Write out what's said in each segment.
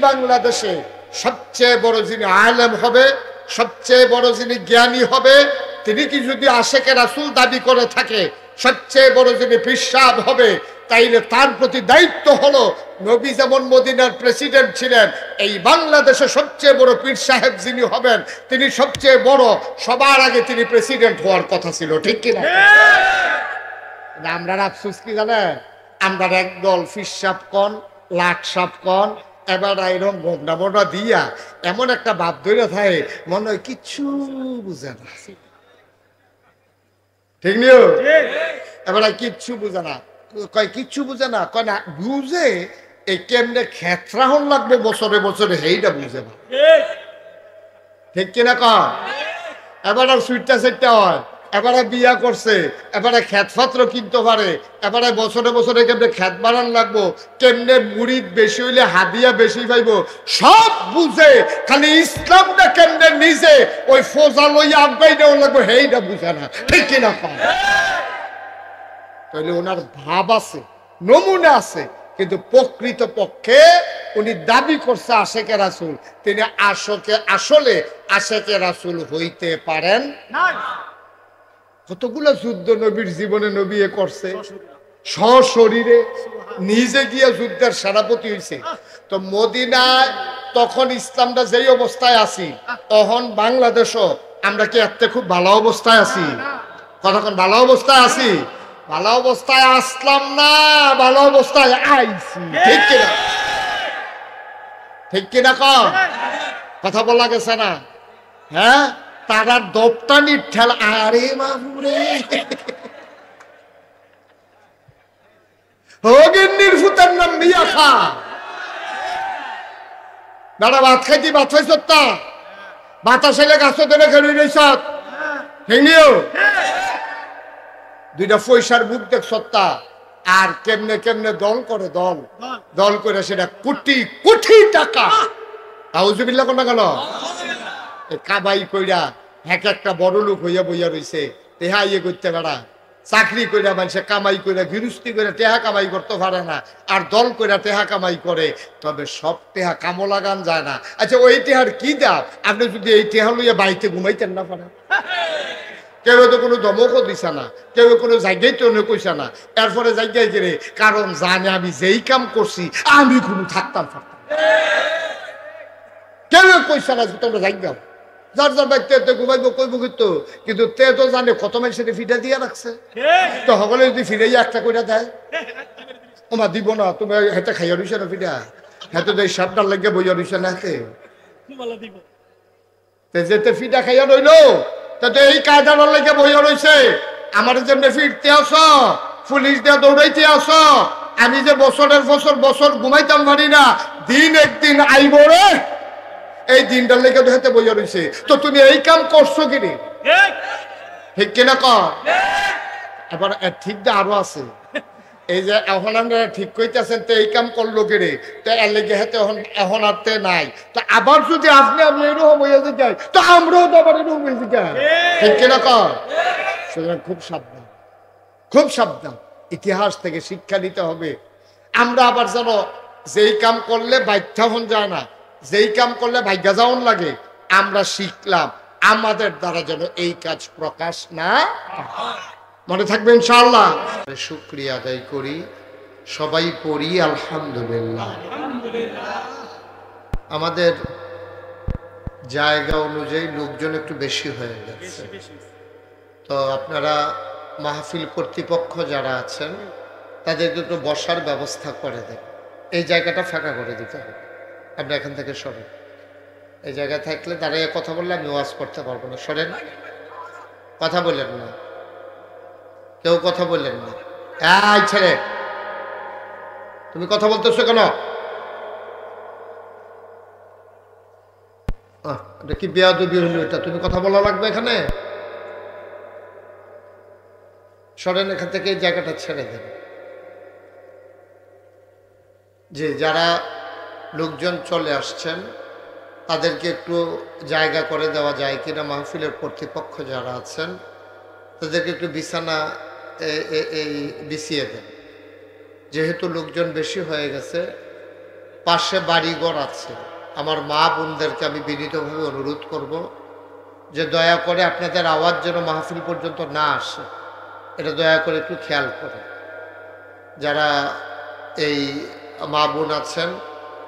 বাংলাদেশে সবচেয়ে বড় যিনি আলেম হবে, সবচেয়ে বড় যিনি জ্ঞানী হবে, তিনি কি যদি আশেকে রাসূল দাবি করে থাকে, সবচেয়ে বড় যিনি পীর সাহেব হবে, তাইলে তার প্রতি দায়িত্ব হলো নবী যেমন মদিনার প্রেসিডেন্ট ছিলেন, এই বাংলাদেশে সবচেয়ে বড় পীর সাহেব যিনি হবেন তিনি সবচেয়ে বড়, সবার আগে তিনি প্রেসিডেন্ট হওয়ার কথা ছিল, ঠিক কিনা? আমরা আফসোস কি জানেন, আমরা একদল পীর সাহেব কন, লাট সাহেব কন, এবার এরকম বন্ডা বন্ডা দিয়া এমন একটা ভাব ধরে থাকে মনে হয় কিচ্ছু বুঝে না, ঠিক নিও? এবার কিচ্ছু বুঝে না, কয় কিচ্ছু বুঝে না, কয় না বুঝে এই কেমনে ক্ষেত্রাহন লাগবে বছরে বছরে, সেইটা বুঝে না, ঠিক কিনা? কয় এবার সুইটটা সেটটা হয়, এবারে বিয়া করছে, এবারে খ্যাতপাত্র কিনতে পারে, এবারে বছরে বছরে কেমনে খ্যাত বাড়ান লাগবো, কেমনে মুরিদ বেশি হইলে হাদিয়া বেশি পাইব, সব বুঝে, খালি ইসলামটা কেমনে নিজে ওই ফোজা লইয়া আগাই দেওয়া লাগবো সেইটা বুঝে না, ঠিক কিনা? তাহলে ওনার ভাব আছে, নমুনা আছে, কিন্তু প্রকৃত পক্ষে উনি দাবি করছে আশেকে রাসূল, তিনি আসলে আশেকে রাসূল হইতে পারেন না। কতগুলো যুদ্ধ নবীর জীবনে নবী করছে, সশরীরে নিজে গিয়ে যুদ্ধের সেনাপতি হয়েছে। তো মদিনায় তখন ইসলামটা যেই অবস্থায় আছি, তখন বাংলাদেশও আমরা কি এতে খুব ভালো অবস্থায় আছি? কতক্ষণ ভালো অবস্থায় আছি? ভালো অবস্থায় আসলাম না, ভালো অবস্থায় আইছি, ঠিক কিনা? ঠিক কিনা? কথা বলা গেছে না? হ্যাঁ, তারা দপ্তানির ঠেলা, আরে বাবুরে হগিন্নির ফুতের নাম মিয়া খা, দাদা ভাত খাইতি, ভাত খাইছ তা বাতাস এলে গাছ ধরে খেলে রইস, হেলিও দুইটা পয়সার বুক দেখ সত্তা, আর কেমনে কেমনে দল করে, দল করে সেটা কোটি কোটি টাকা, আউযুবিল্লাহ কোন গেল কাবাই কইরা এক একটা বড় লোক হইয়া বইয়া রইছে, তেহা ইয়ে করতে পারা, চাকরি কইরা মানুষে কামাই কইরা গৃহস্থী করে টেহা কামাই করতে পারে না, আর দল কইরা টেহা কামাই করে, তবে সব টেহা কামো লাগান যায় না। আচ্ছা ওই টেহার কি দাম? আপনি যদি এই টেহা লইয়া বাড়িতে ঘুমাইতেন না পারেন, কেউ তো কোনো ধমকও দিছে না, কেউ কোনো জায়গায় তো কইছে না, এরপরে জায়গায় গেলে কারণ জানে আমি যেই কাম করছি আমি কোনো থাকতাম পারতাম, কেউ কইছে না তোমরা জায়গা, যার যার ব্যক্তি ঘুমাইব কইব, কিন্তু তে তো জানে কত মানুষের ফিটা দিয়ে রাখছে, তো সকলে যদি ফিরে একটা করে দেয়, ওমা দিব না, তুমি হেঁটে খাইয়া রইছে না ফিটা, হেঁটে তো এই সাপটার লাগে বইয়া রইছে না, যেতে ফিটা খাইয়া রইল, তাতে এই কায়দার লাগে বইয়া রইছে, আমার জন্য ফিরতে আস, পুলিশ দিয়ে দৌড়াইতে আস, আমি যে বছরের বছর ঘুমাইতাম পারি না, দিন একদিন আইব রে, এই দিনটার লেগে তো হাতে বইয়া রইছে, তো তুমি এই কাম করছো কিনি, ঠিক কিনা? এবার ঠিক দা আরো আছে, এই যে এখন আমরা ঠিক কইতেছেন, তো এই কাম করলো কিরে, তো এর লেগে হাতে এখন আর নাই, তো আবার যদি আপনি এরকম হয়ে যেতে যাই, তো আমরাও তো আবার এরকম হয়ে যেতে, ঠিক কিনা? সুতরাং খুব সাবধান, খুব সাবধান, ইতিহাস থেকে শিক্ষা নিতে হবে। আমরা আবার যেন যেই কাম করলে বাধ্যা হন যায় না, যেই কাম করলে ভাগ্যা যাওন লাগে, আমরা শিখলাম আমাদের দ্বারা যেন এই কাজ প্রকাশ না, মনে থাকবে ইনশাআল্লাহ। শুকরিয়া আদায় করি, সবাই পড়ি আলহামদুলিল্লাহ। আমাদের জায়গা অনুযায়ী লোকজন একটু বেশি হয়ে গেছে, তো আপনারা মাহফিল কর্তৃপক্ষ যারা আছেন তাদেরকে একটু বসার ব্যবস্থা করে দেন, এই জায়গাটা ফাঁকা করে দিতে হবে। আপনি এখান থেকে সরেন, এই জায়গায় থাকলে দাঁড়িয়ে কথা বললে আমি ওয়াজ করতে পারবো না, সরেন, কথা বললেন না, কেউ কথা বললেন না, এই ছেলে তুমি কথা বলতেছো কেন? এটা কি বেয়াদবি হলো? এটা তুমি কথা বলা লাগবে এখানে, সরেন এখান থেকে, এই জায়গাটা ছেড়ে দেন। যে যারা লোকজন চলে আসছেন তাদেরকে একটু জায়গা করে দেওয়া যায় কিনা, মাহফিলের কর্তৃপক্ষ যারা আছেন তাদেরকে একটু বিছানা এই বিছিয়ে দেন, যেহেতু লোকজন বেশি হয়ে গেছে, পাশে বাড়িঘর আছে, আমার মা বোনদেরকে আমি বিনীতভাবে অনুরোধ করব যে দয়া করে আপনাদের আওয়াজ যেন মাহফিল পর্যন্ত না আসে, এটা দয়া করে একটু খেয়াল করেন। যারা এই মা বোন আছেন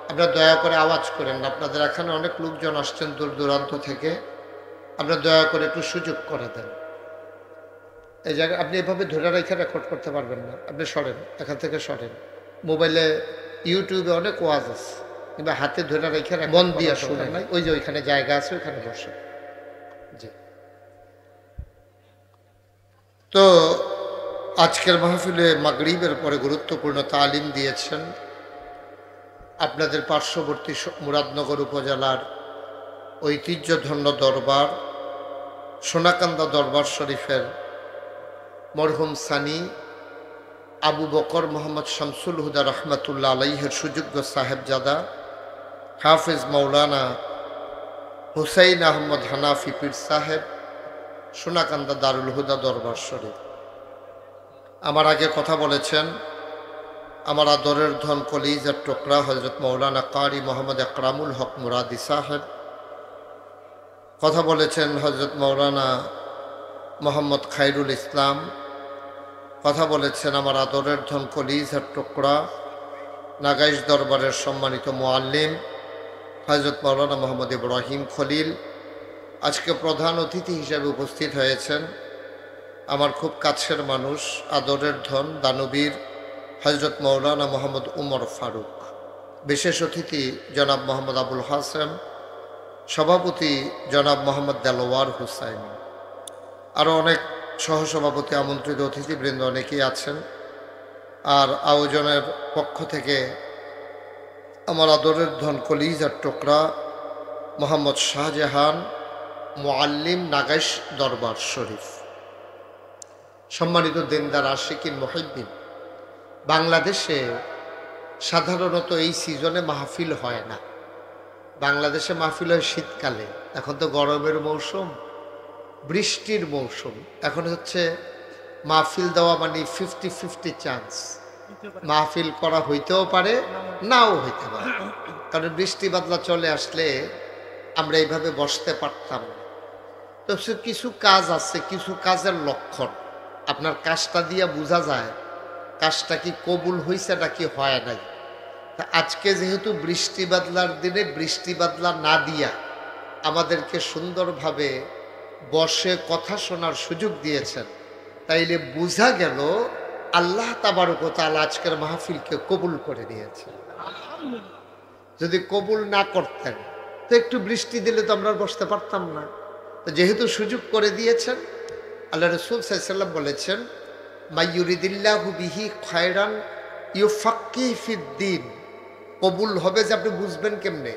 আপনারা দয়া করে আওয়াজ করেন না, আপনাদের এখানে অনেক লোকজন আসছেন দূর দূরান্ত থেকে, আপনারা দয়া করে একটু সুযোগ করে দেন। এই জায়গায় আপনি এভাবে ধরে রেখে রেকর্ড করতে পারবেন না, আপনি সরেন, এখান থেকে সরেন। মোবাইলে ইউটিউবে অনেক ওয়াজ আছে, কিংবা হাতে ধরে রেখে মন দিয়ে শুনেন নাই, ওই যে ওইখানে জায়গা আছে ওইখানে বসে। জি, তো আজকের মাহফিলে মাগরিবের পরে গুরুত্বপূর্ণ তালিম দিয়েছেন আপনাদের পার্শ্ববর্তী মুরাদনগর উপজেলার ঐতিহ্যধন্য দরবার সোনাকান্দা দরবার শরীফের মরহুম সানি আবু বকর মোহাম্মদ শামসুল হুদা রহমতুল্লাহ আলাইহের সুযোগ্য সাহেবজাদা হাফিজ মৌলানা হুসাইন আহমদ হানাফি পীর সাহেব, সোনাকান্দা দারুল হুদা দরবার শরীফ। আমার আগে কথা বলেছেন আমার আদরের ধন কলিজার টুকরা হজরত মৌলানা কারি মোহাম্মদ আকরামুল হক মুরাদি সাহেব, কথা বলেছেন হজরত মৌলানা মোহাম্মদ খায়রুল ইসলাম, কথা বলেছেন আমার আদরের ধন কলিজার টুকরা নাগাইশ দরবারের সম্মানিত মুআল্লিম হজরত মৌলানা মোহাম্মদ ইব্রাহিম খলিল। আজকে প্রধান অতিথি হিসেবে উপস্থিত হয়েছেন আমার খুব কাছের মানুষ, আদরের ধন দানবীর হজরত মৌলানা মোহাম্মদ উমর ফারুক, বিশেষ অতিথি জনাব মোহাম্মদ আবুল হাসেম, সভাপতি জনাব মোহাম্মদ দেলোয়ার হুসাইন, আরও অনেক সহসভাপতি আমন্ত্রিত অতিথিবৃন্দ অনেকেই আছেন। আর আয়োজনের পক্ষ থেকে আমার আদরের ধন কলিজার টুকরা মোহাম্মদ শাহজাহান মুআল্লিম নাগাইশ দরবার শরীফ, সম্মানিত দিনদার আশিকিন মুহিব্বিন। বাংলাদেশে সাধারণত এই সিজনে মাহফিল হয় না, বাংলাদেশে মাহফিল হয় শীতকালে। এখন তো গরমের মৌসুম, বৃষ্টির মৌসুম, এখন হচ্ছে মাহফিল দেওয়া মানে 50-50 চান্স, মাহফিল করা হইতেও পারে নাও হইতে পারে, কারণ বৃষ্টি বাদলা চলে আসলে আমরা এইভাবে বসতে পারতাম না। তো কিছু কাজ আছে, কিছু কাজের লক্ষণ আপনার কাজটা দিয়ে বোঝা যায় কাজটা কি কবুল হয়েছে নাকি হয় নাই। তা আজকে যেহেতু বৃষ্টি বাদলার দিনে বৃষ্টি বাদলা না দিয়া আমাদেরকে সুন্দরভাবে বসে কথা শোনার সুযোগ দিয়েছেন, তাইলে বোঝা গেল আল্লাহ তাবারক ওয়া তাআলা আজকের মাহফিলকে কবুল করে নিয়েছেন। যদি কবুল না করতেন তো একটু বৃষ্টি দিলে তো আমরা বসতে পারতাম না। তো যেহেতু সুযোগ করে দিয়েছেন, আল্লাহ রাসূল সাল্লাল্লাহু আলাইহি ওয়াসাল্লাম বলেছেন মাইয়ুরিদিল্লাহু বিহি খায়রান ইউফাক্কিহু ফিদ্দীন। কবুল হবে যে আপনি বুঝবেন কেমনে?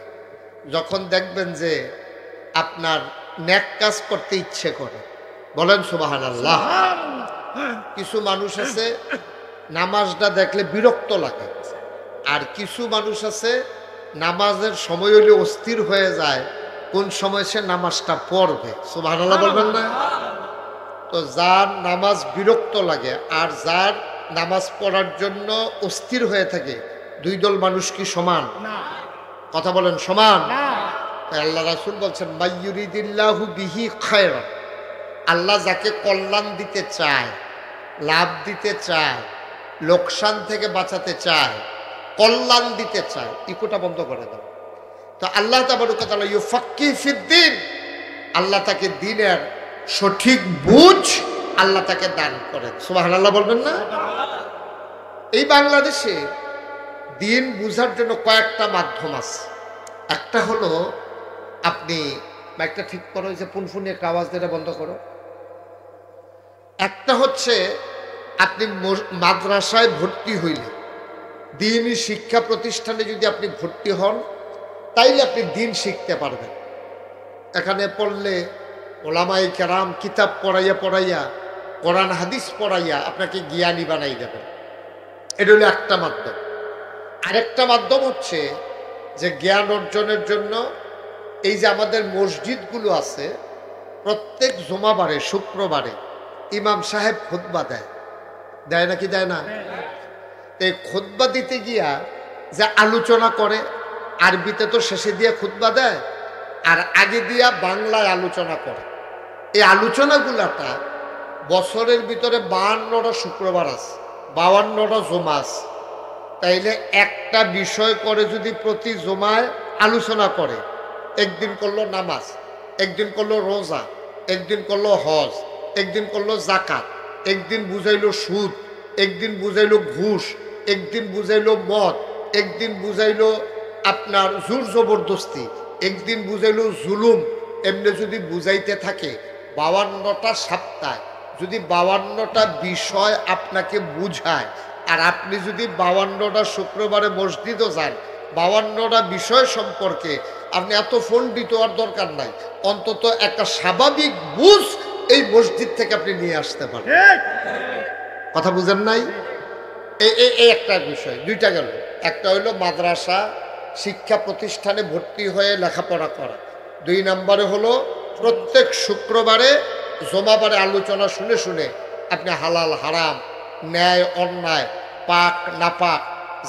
যখন দেখবেন যে আপনার নেক কাজ করতে ইচ্ছে করে, বলেন সুবহানাল্লাহ। কিছু মানুষ আছে নামাজটা দেখলে বিরক্ত লাগে, আর কিছু মানুষ আছে নামাজের সময় হলে অস্থির হয়ে যায় কোন সময় সে নামাজটা পড়বে। সুবহানাল্লাহ বলবেন না? তো যার নামাজ বিরক্ত লাগে আর যার নামাজ পড়ার জন্য অস্থির হয়ে থাকে, দুই দল মানুষ কি সমান? কথা বলেন সমান? আল্লাহ রাসূল বলছেন মাইয়ুরিদিল্লাহু বিহি খায়রান, আল্লাহ যাকে কল্যাণ দিতে চায়, লাভ দিতে চায়, লোকসান থেকে বাঁচাতে চায়, কল্যাণ দিতে চায়, ইকোটা বন্ধ করে দাও। তো আল্লাহ তাবারক ওয়া তাআলা ইউফাক্কিহু ফিদ্দীন, আল্লাহ তাকে দ্বীনের সঠিক বুঝ আল্লাহ তাকে দান করেন। সুবহানাল্লাহ বলবেন না? এই বাংলাদেশে দ্বীন বুঝার জন্য কয়েকটা মাধ্যম আছে। একটা হলো আপনি মাইকটা ঠিক করো, যে পুনফুনি একটা আওয়াজ দিয়ে বন্ধ করো। একটা হচ্ছে আপনি মাদ্রাসায় ভর্তি হইলে, দ্বীনি শিক্ষা প্রতিষ্ঠানে যদি আপনি ভর্তি হন, তাইলে আপনি দ্বীন শিখতে পারবেন। এখানে পড়লে ওলামায়ে কেরাম কিতাব পড়াইয়া পড়াইয়া, কোরআন হাদিস পড়াইয়া আপনাকে জ্ঞানী বানাই দেবেন। এটা হলো একটা মাধ্যম। আরেকটা মাধ্যম হচ্ছে যে জ্ঞান অর্জনের জন্য এই যে আমাদের মসজিদগুলো আছে, প্রত্যেক জুমাবারে শুক্রবারে ইমাম সাহেব খুতবা দেয়, দেয় নাকি দেয় না? এই খুতবা দিতে গিয়া যে আলোচনা করে, আরবিতে তো শেষে দিয়ে খুতবা দেয়, আর আগে দিয়া বাংলায় আলোচনা করে। এই আলোচনাগুলাটা বছরের ভিতরে 52টা শুক্রবার আছে, 52টা জমা আছে। তাইলে একটা বিষয় করে যদি প্রতি জমায় আলোচনা করে, একদিন করলো নামাজ, একদিন করলো রোজা, একদিন করলো হজ, একদিন করলো জাকাত, একদিন বুঝাইলো সুদ, একদিন বুঝাইলো ঘুষ, একদিন বুঝাইলো মদ, একদিন বুঝাইলো আপনার জোর জবরদস্তি, একদিন বুঝাইলো জুলুম। এমনি যদি বুঝাইতে থাকে 52টা সপ্তাহ, যদি 52টা বিষয় আপনাকে বুঝায়, আর আপনি যদি 52টা শুক্রবারে মসজিদও যান, 52টা বিষয় সম্পর্কে আপনি এত পণ্ডিত হওয়ার দরকার নাই, অন্তত একটা স্বাভাবিক বুঝ এই মসজিদ থেকে আপনি নিয়ে আসতে পারেন। কথা বুঝেন নাই? এই একটা বিষয়, দুইটা গেল। একটা হইলো মাদ্রাসা শিক্ষা প্রতিষ্ঠানে ভর্তি হয়ে লেখাপড়া করা। 2 নম্বরে হলো প্রত্যেক শুক্রবারে জমাবারে আলোচনা শুনে শুনে আপনি হালাল হারাম, ন্যায় অন্যায়, পাক নাপাক,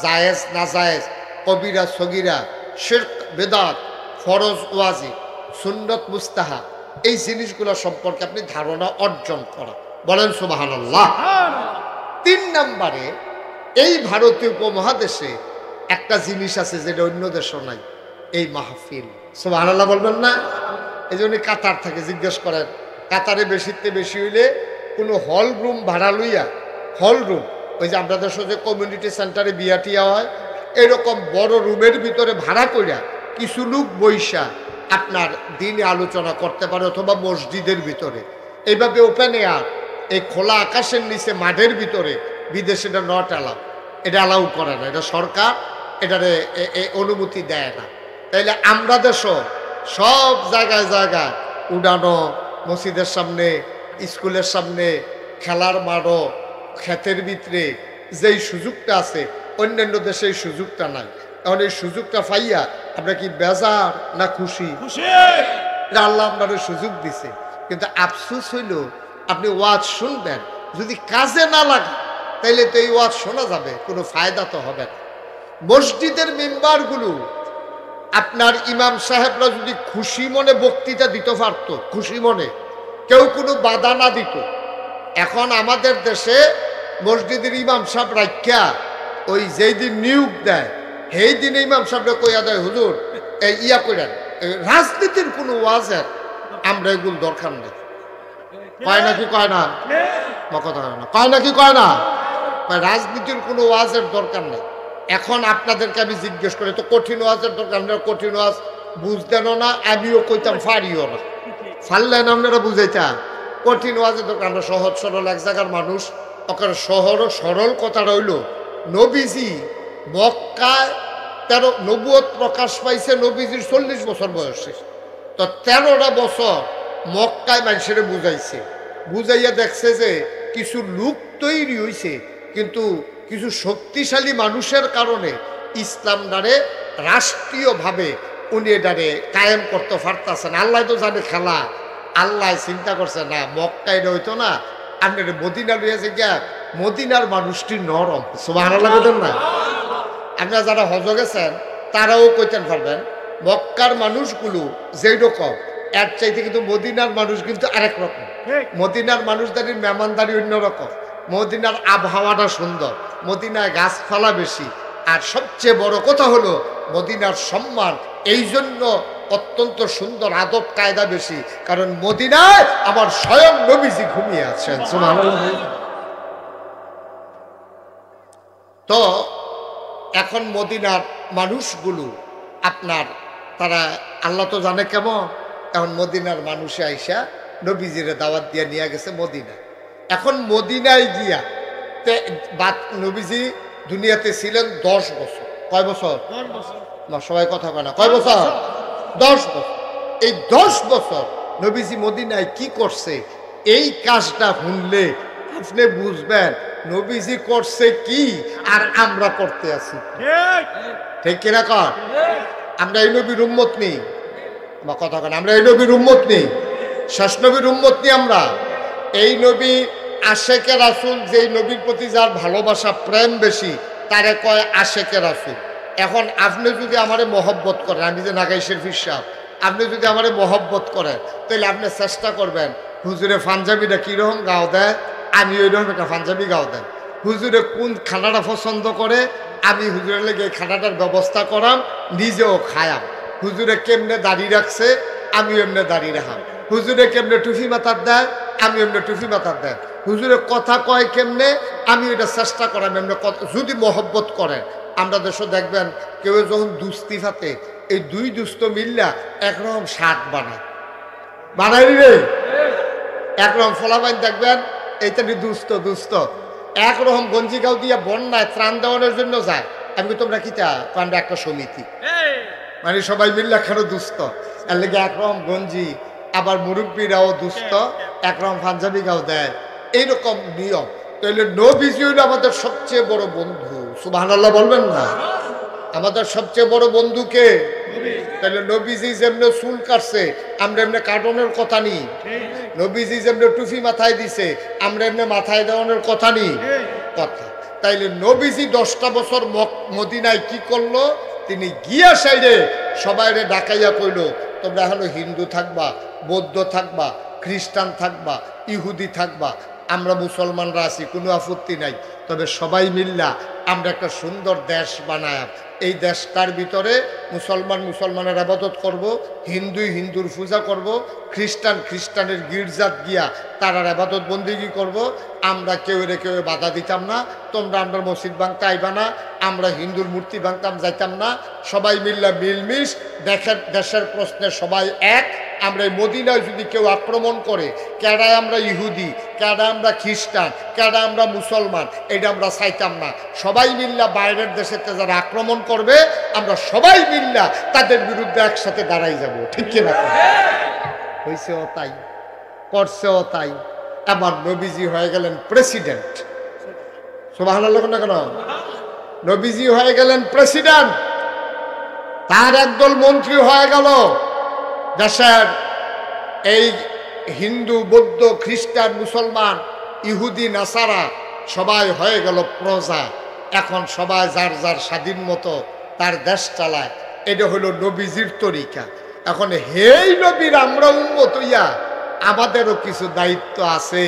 জায়েজ না জায়েজ, কবিরা সগিরা, শিরক বেদাত, ফরজ ওয়াজিব, সুন্নত মুস্তাহাব, এই জিনিসগুলো সম্পর্কে আপনি ধারণা অর্জন করা। বলেন সুবহানাল্লাহ। 3 নম্বরে এই ভারতীয় উপমহাদেশে একটা জিনিস আছে যেটা অন্য দেশও নাই, এই মাহফিল। সুবহানাল্লাহ বলবেন না? এই জন্য কাতার থেকে জিজ্ঞেস করেন, কাতারে বেশিতে বেশি হইলে কোনো হল রুম ভাড়া লইয়া, হল রুম ওই যে আপনাদের সাথে কমিউনিটি সেন্টারে বিয়া টিয়া হয়, এরকম বড় রুমের ভিতরে ভাড়া করিয়া কিছু লোক বৈশা আপনার দিনে আলোচনা করতে পারে, অথবা মসজিদের ভিতরে এইভাবে ওপেন এয়ার, এই খোলা আকাশের নিচে মাঠের ভিতরে। বিদেশে এটা নট অ্যালাউ, এটা অ্যালাউ করে না, এটা সরকার এটারে অনুমতি দেয় না। তাইলে আমরা দেশও সব জায়গায় জায়গায় উড়ানো, মসজিদের সামনে, স্কুলের সামনে, খেলার মাঠও, ক্ষেতের ভিতরে যেই সুযোগটা আছে, অন্যান্য দেশে এই সুযোগটা নাই। এখন এই সুযোগটা পাইয়া আপনার কি বেজার না খুশি? আল্লাহ আপনার সুযোগ দিছে, কিন্তু আফসোস হইল আপনি ওয়াজ শুনবেন, যদি কাজে না লাগে তাইলে তো এই ওয়াজ শোনা যাবে, কোনো ফায়দা তো হবে না। মসজিদের মেম্বারগুলো আপনার ইমাম সাহেবরা যদি খুশি মনে বক্তৃতা দিতে পারত, খুশি মনে, কেউ কোনো বাধা না দিত। এখন আমাদের দেশে মসজিদের ইমাম সাহেব রাখিয়া ওই যেই দিন নিয়োগ দেয় সেই দিন ইমাম সাহেবরা কইয়া দেয়, হুজুর এই ইয়া করেন, রাজনীতির কোনো ওয়াজের আমরা এগুলো দরকার নেই। কয় নাকি কয় না? কথা হয় না, কয় নাকি কয় না? রাজনীতির কোনো ওয়াজের দরকার নেই। এখন আপনাদেরকে আমি জিজ্ঞেস করি, তো কঠিন ওয়াজের দরকার নেই, কঠিন ওয়াজ বুঝতেনও না, আমিও কইতাম ফারিও না, ফারলেন আপনারা বুঝাইতাম। কঠিন ওয়াজের দরকার, আমরা সহজ সরল এক জায়গার মানুষ, ওখানে সরল কথাটা হইল নবীজি মক্কায় নবুয়ত প্রকাশ পাইছে, নবীজির 40 বছর বয়সে, তো 13টা বছর মক্কায় মানুষের বুঝাইছে, বুঝাইয়া দেখছে যে কিছু লোক তৈরি হয়েছে, কিন্তু কিছু শক্তিশালী মানুষের কারণে ইসলাম দ্বারে রাষ্ট্রীয়ভাবে উনি এটারে কায়েম করতে পারতেছেন। আল্লাহ তো জানে খেলা, আল্লাহ চিন্তা করছে না মক্কায় হইতো না, আপনার মদিনা লইয়াছে গিয়া, মদিনার মানুষটি নরম। সুবহানাল্লাহ বলেন না? আপনারা যারা হজ গেছেন তারাও কইতেন পারবেন, মক্কার মানুষগুলো যেই রকম এর চাইতে কিন্তু মদিনার মানুষ কিন্তু আরেক রকম। মদিনার মানুষদারির মেহমানদারি অন্যরকম, মদিনার আবহাওয়াটা সুন্দর, মদিনায় গাছপালা বেশি, আর সবচেয়ে বড় কথা হলো মদিনার সম্মান এই জন্য অত্যন্ত সুন্দর, আদব কায়দা বেশি, কারণ মদিনায় আমার স্বয়ং নবীজি ঘুমিয়ে আছেন। তো এখন মদিনার মানুষগুলো আপনার তারা আল্লাহ তো জানে কেমন, এখন মদিনার মানুষে আইসা নবীজিরে দাওয়াত দিয়ে নিয়ে গেছে মদিনা। এখন মদিনায় গিয়া নবীজি দুনিয়াতে ছিলেন 10 বছর। কয় বছর? 10 বছর। না সবাই কথা কয় না, কয় বছর? 10 বছর। এই 10 বছর নবীজি মদিনায় কি করছে, এই কাজটা শুনলে আপনি বুঝবেন নবীজি করছে কি আর আমরা করতে আছি। ঠিক কিনা কর? আমরা এই নবীর উম্মত নেই, বা কথা কেন, আমরা এই নবীর উম্মত নেই, শেষ নবীর উম্মত নেই আমরা। এই নবী আশেকে রাসূল, যেই নবীর প্রতি যার ভালোবাসা প্রেম বেশি তারে কয় আশেকে রাসূল। এখন আপনি যদি আমারে মহব্বত করেন, আমি যে নাগাই শরীফ সাহেব, আপনি যদি আমারে মহব্বত করেন তাহলে আপনি চেষ্টা করবেন হুজুরে পাঞ্জাবিটা কীরকম গাও দেয়, আমি ওই রকম একটা পাঞ্জাবি গাও দেন। হুজুরে কোন খানাটা পছন্দ করে, আমি হুজুরের লেগে খানাটার ব্যবস্থা করাম, নিজেও খায়াম। হুজুরে কেমনে দাড়ি রাখছে, আমি এমনি দাড়ি রাখাম। হুজুরে কেমনে টুফি মাথার দেয়, আমি এমনি টুফি মাথার দেয়। হুজুরে কথা কয় কেমনে, আমি এটা চেষ্টা করাম এমনি কথা। যদি মহব্বত করেন, আমরা দেশে দেখবেন কেউ যখন দুস্তি ফাতে, এই দুই দুস্থ মিল্লা একরকম শার্ট বানাই রে, একরকম ফলাবাইন দেখবেন এইটা দুস্থ দুস্থ একরকম গঞ্জি গাও দিয়া বন্যায় ত্রাণ দেওয়ানোর জন্য যায়। আমি তোমরা কি চা, আমরা একটা সমিতি, মানে সবাই মিল্লা খানো দুস্থ, এর লেগে একরকম গঞ্জি, আবার মুরব্বীরাও দুস্থ একরকম পাঞ্জাবি গাও দেয়, এইরকম নিয়ম। তাহলে নবীজি হইল আমাদের সবচেয়ে বড় বন্ধু। সুবহানাল্লাহ বলবেন না? আমাদের সবচেয়ে বড় বন্ধুকে। তাহলে নবীজি যেমনি চুল কাটছে, আমরা এমনি কাটনের কথা নি। নবীজি যেমনি টুফি মাথায় দিছে, আমরা এমনি মাথায় দেওয়ানোর কথা নি কথা। তাইলে নবীজি 10টা বছর মদিনায় কি করলো, তিনি গিয়া সাইডে সবাইরে ডাকাইয়া কইল, তোমরা এখনো হিন্দু থাকবা, বৌদ্ধ থাকবা, খ্রিস্টান থাকবা, ইহুদি থাকবা, আমরা মুসলমানরা আছি, কোনো আপত্তি নাই। তবে সবাই মিল্লা আমরা একটা সুন্দর দেশ বানায়, এই দেশটার ভিতরে মুসলমানের আবাদত করব, হিন্দুর পূজা করব, খ্রিস্টানের গির্জাত গিয়া তারার আবাদত বন্দিগি করব। আমরা কেউ বাধা দিতাম না, তোমরা আমরা মসজিদ ভাঙতে আইবা না, আমরা হিন্দুর মূর্তি ভাঙতাম যাইতাম না। সবাই মিল্লা মিলমিশ দেশের প্রশ্নে সবাই এক। আমরা এই মদিনায় যদি কেউ আক্রমণ করে, কেডায় আমরা ইহুদি, কেডা আমরা খ্রিস্টান, কেডা আমরা মুসলমান, এটা আমরা চাইতাম না। সবাই মিল্লা বাইরের দেশেতে যারা আক্রমণ করবে, আমরা সবাই মিল্লা তাদের বিরুদ্ধে একসাথে দাঁড়াই যাব। ঠিক কিনা? হয়েছেও তাই, করছেও তাই। আমার নবীজি হয়ে গেলেন প্রেসিডেন্ট। সুবহানাল্লাহ না কেন? নবীজি হয়ে গেলেন প্রেসিডেন্ট, তার একদল মন্ত্রী হয়ে গেল। দেশের এই হিন্দু, বৌদ্ধ, খ্রিস্টান, মুসলমান, ইহুদি, নাসারা সবাই হয়ে গেল প্রজা। এখন সবাই যার যার স্বাধীন মতো তার দেশ চালায়। এটা হলো নবীজির তরিকা। এখন হেই নবীর আমরা উম্মত হইয়া আমাদেরও কিছু দায়িত্ব আছে।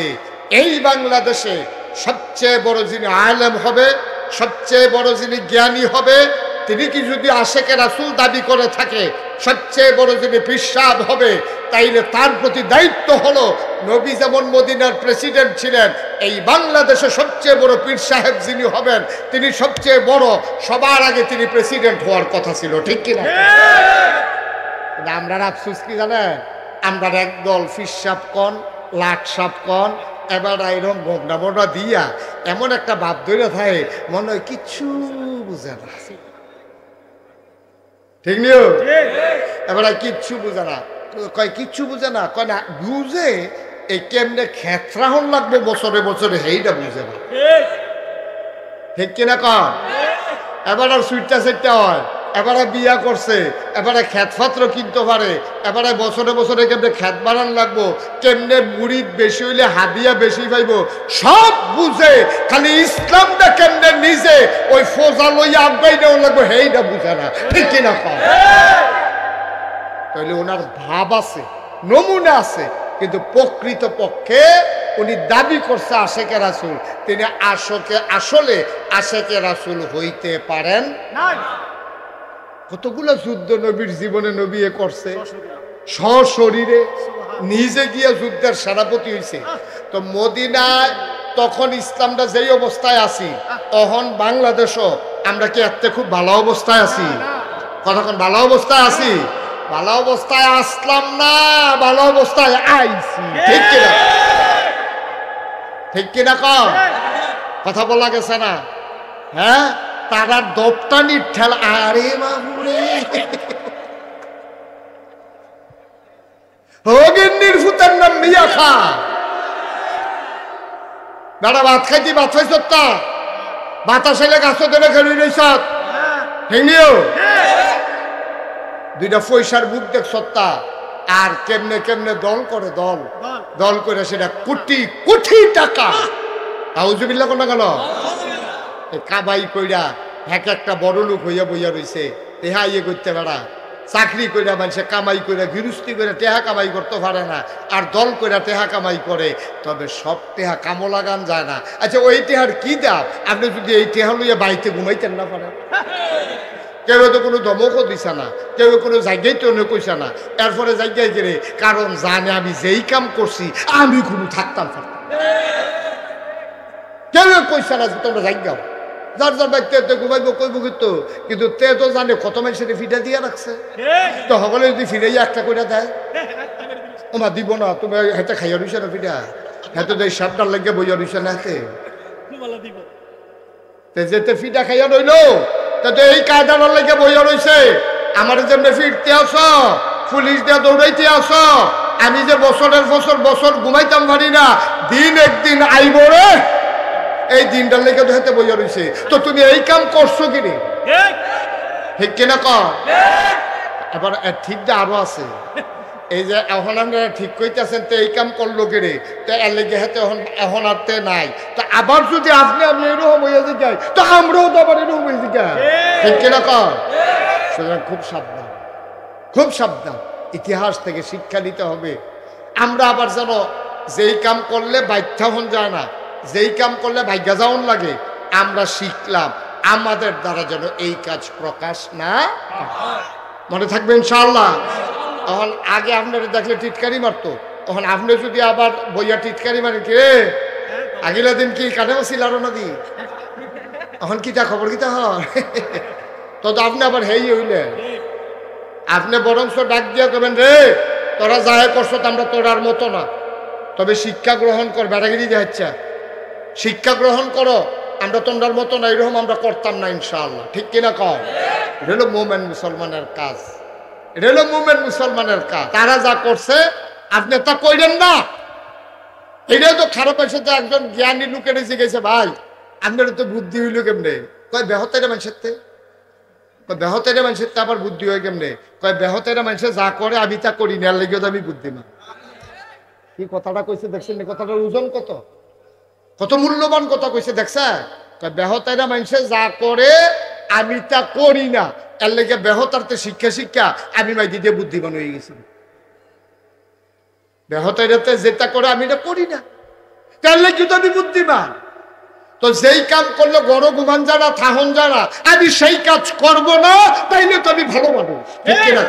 এই বাংলাদেশে সবচেয়ে বড় যিনি আলেম হবে, সবচেয়ে বড় যিনি জ্ঞানী হবে, তিনি কি যদি আশেকে রাসূল দাবি করে থাকে, সবচেয়ে বড় যিনি পীর সাহেব হবে, তাইলে তার প্রতি দায়িত্ব হলো, নবী যেমন মদিনার প্রেসিডেন্ট ছিলেন, এই বাংলাদেশে সবচেয়ে বড় পীর সাহেব যিনি হবেন, তিনি সবচেয়ে বড়, সবার আগে তিনি প্রেসিডেন্ট হওয়ার কথা ছিল। ঠিক কিনা? আমরা আফসোস কি জানেন, আমরা একদল পীর সাহেব কন, লাট সাহেব কন, এবার এরকম বগনা দিয়া এমন একটা ভাব ধরে থাকে, মনে হয় কিচ্ছু বুঝে না। ঠিক নিও? এবার কিচ্ছু বুঝে না, কয় কিচ্ছু বুঝে না, কয় না বুঝে, এই কেমনে ক্ষেত্রাহন লাগবে বছরে বছরে, সেইটা বুঝে না। ঠিক কিনা কন? এবার আর সুইটটা সেটটা হয়, এবারে বিয়া করছে, এবারে খ্যাতপাত্র কিনতে পারে, এবারে বছরে বছরে কেমনে খ্যাত বানান লাগবো, কেমনে মুরিদ বেশি হইলে হাদিয়া বেশি পাইব, সব বুঝে। খালি ইসলামটা কেমনে নিজে ওই ফোজা লইয়া আগাই নেওয়া লাগবো, সেইটা বুঝে না। ঠিক কিনা কম? তাহলে ওনার ভাব আছে, নমুনা আছে, কিন্তু প্রকৃত পক্ষে উনি দাবি করছে আশেকে রাসূল, তিনি আসলে আশেকে রাসূল হইতে পারেন না। কতগুলো যুদ্ধ নবীর জীবনে নবী করছে, সশরীরে নিজে গিয়ে যুদ্ধের সেনাপতি হয়েছে। তো মদিনায় তখন ইসলামটা যেই অবস্থায় আছি, তখন বাংলাদেশও আমরা কি এতে খুব ভালো অবস্থায় আছি? কতক্ষণ ভালো অবস্থায় আছি? ভালো অবস্থায় আসলাম না, ভালো অবস্থায় আইছি। ঠিক কিনা? ঠিক কিনা কম? কথা বলা গেছে না? হ্যাঁ, তারা দপ্তানির ঠেল, আরে বাবুরে হোগেন্নির ফুতের নাম মিয়া খা, বেড়া ভাত খাইতি, ভাত খাইছ তা বাতাস এলে গাছ ধরে খেলি রইস, হেঙ্গিও দুইটা পয়সার বুক দেখ সত্তা। আর কেমনে কেমনে দল করে, দল করে সেটা কোটি কোটি টাকা। আউযুবিল্লাহ কোন গেল কাবাই কইরা এক একটা বড় লোক হইয়া বইয়া রইছে, টেহা ইয়ে করতে পারা, চাকরি করে মানুষে কামাই করে গৃহস্থী করে টেহা কামাই করতে পারে না, আর দল করে টেহা কামাই করে, তবে সব টেহা কামো লাগান যায় না। আচ্ছা ওই টেহার কি দাম? আপনি যদি এই টেহা লইয়া বাড়িতে ঘুমাইতেন না পারেন, কেউ তো কোনো ধমকও দিছে না, কেউ কোনো জায়গায় তো কইছে না, এরপরে জায়গায় গেলে কারণ জানে আমি যেই কাম করছি আমি কোনো থাকতাম পারতাম, কেউ কইছে না যে তোমরা জায়গাও যার যার ব্যক্তি ঘুমাইব কইব, কিন্তু তে তো জানে কত মানুষের ফিটা দিয়ে রাখছে, তো সকলে যদি ফিরে একটা করে দেয় ওমা দিব না, তুমি হেঁটে খাইয়া রইছে না ফিটা, হেঁটে দেয় সাপটার লাগে বইয়া রইছে না হাতে, যেতে ফিটা খাইয়া রইল তাতে এই কায়দার লাগে বইয়া রইছে, আমার যেমনি ফিরতে আস, পুলিশ দিয়ে দৌড়াইতে আস, আমি যে বছরের বছর ঘুমাইতাম পারি না, দিন একদিন আইব রে, এই দিনটার লেগে তো হাতে বইয়া রইছে, তো তুমি এই কাম করছো কিনি, ঠিক কিনা কর? এবার ঠিকটা আরো আছে, এই যে এখন আপনারা ঠিক কইতেছেন তো এই কাম করলো কেড়ে, তো এর লেগে হাতে এখন আর তে নাই, তো আবার যদি আপনি আমি এরকম হইয়া যাই তো আমরাও তো আবার এরকম হয়ে যাই, ঠিক কিনা কর? সুতরাং খুব সাবধান, খুব সাবধান, ইতিহাস থেকে শিক্ষা নিতে হবে। আমরা আবার যেন যেই কাম করলে বাধ্যা হন যায় না, যেই কাম করলে ভাগ্যা যাওন লাগে, আমরা শিখলাম আমাদের দ্বারা যেন এই কাজ প্রকাশ না, মনে থাকবে ইনশাআল্লাহ। তখন আগে আপনারা দেখলে টিটকারি মারতো, তখন আপনি যদি আবার বইয়া টিটকারি মারেন কে আগিলা দিন কি কানে বসিল আরো নদী, এখন কিটা খবর কিটা হয়, তো আপনি আবার হেই হইলেন, আপনি বরঞ্চ ডাক দিয়া করবেন রে তোরা যাই করছো আমরা তোরার মতো না, তবে শিক্ষা গ্রহণ কর, বেড়াগিরি দেখাচ্ছা, শিক্ষা গ্রহণ করো, আমরা তোমরার মতো না, এরকম আমরা করতাম না ইনশাআল্লাহ, ঠিক কিনা কর? এটা হলো মোমেন মুসলমানের কাজ, এটা হলো মোমেন মুসলমানের কাজ, তারা যা করছে আপনি তা কইলেন না, এটাও তো খারাপ হয়েছে। তো একজন জ্ঞানী লোকের জিজ্ঞেসে ভাই আপনার তো বুদ্ধি হইল কেমনে, কয় বেহতেরা মানুষের বেহতেরা মানুষের তো আবার বুদ্ধি হয় কেমনে, কয় বেহতেরা মানুষের যা করে আমি তা করি না, লেগে আমি বুদ্ধিমান। কি কথাটা কইছে দেখছেন, কথাটার ওজন কত, কত মূল্যবান কথা কইছে দেখছে, বেহতারা মানুষে যা করে আমি তা করি না, এর লেগে বেহতারতে শিক্ষা আমি মাইদি দিয়ে বুদ্ধিমান হয়ে গেছি, বেহতারাতে যেটা করে আমি এটা করি না, তার লেগে তো আমি বুদ্ধিমান। তো যেই কাম করলে গড় ঘুমান যারা থাহন যারা, আমি সেই কাজ করব না, তাইলে তো আমি ভালো মানুষ, ঠিক কিনা?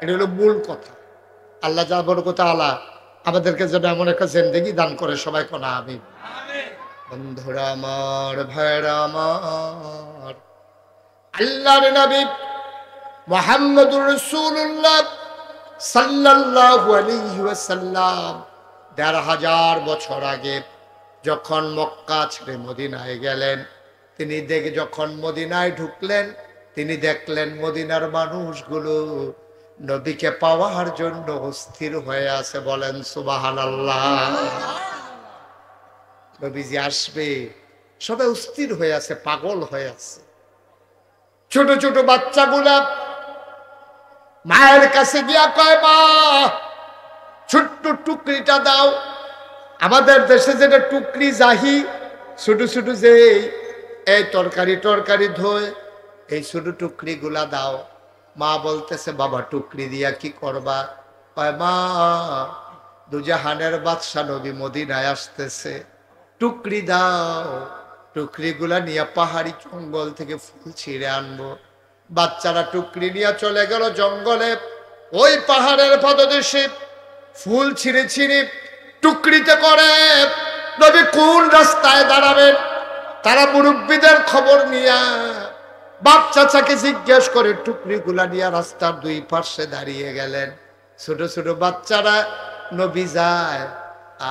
এটা হলো মূল কথা। আল্লাহ যা বড় কথা আল্লাহ আমাদেরকে যেন এমন একটা জিন্দেগি দান করে, সবাই কোনা আমিন। বন্ধুরা আমার, ভাইরা আমার, আল্লাহর নবী মুহাম্মদুর রাসূলুল্লাহ সাল্লাল্লাহু আলাইহি ওয়াসাল্লাম ১৫০০ বছর আগে যখন মক্কা ছেড়ে মদিনায় গেলেন, তিনি যখন মদিনায় ঢুকলেন, তিনি দেখলেন মদিনার মানুষগুলো নবীকে পাওয়ার জন্য অস্থির হয়ে আছে, বলেন সুবহানাল্লাহ। নবীজি আসবে, সবাই অস্থির হয়ে আছে, পাগল হয়ে আছে। ছোট ছোট বাচ্চাগুলা মায়ের কাছে গিয়া কয় মা ছোট্ট টুকরিটা দাও, আমাদের দেশে যেটা টুকরি জাহি ছোট ছোট যে এই তরকারি ধোয়, এই ছোট টুকরি গুলা দাও। মা বলতেছে বাবা টুকরি দিয়া কি করবা? কয় মা দুজাহানের বাদশা নবী মদিনায় আসতেছে, টুকরি দাও, টুকরি গুলা নিয়ে পাহাড়ি জঙ্গল থেকে ফুল ছিঁড়ে আনবো। বাচ্চারা টুকরি নিয়ে চলে গেল জঙ্গলে, ওই পাহাড়ের পদদেশে ফুল ছিঁড়ে ছিঁড়ে টুকরিতে করে নবী কোন রাস্তায় দাঁড়াবেন, তারা মুরব্বীদের খবর নিয়া বাপ চাচাকে জিজ্ঞেস করে টুকরি গুলা নিয়ে রাস্তার দুই পাশে দাঁড়িয়ে গেলেন। ছোট ছোট বাচ্চারা নবী যায়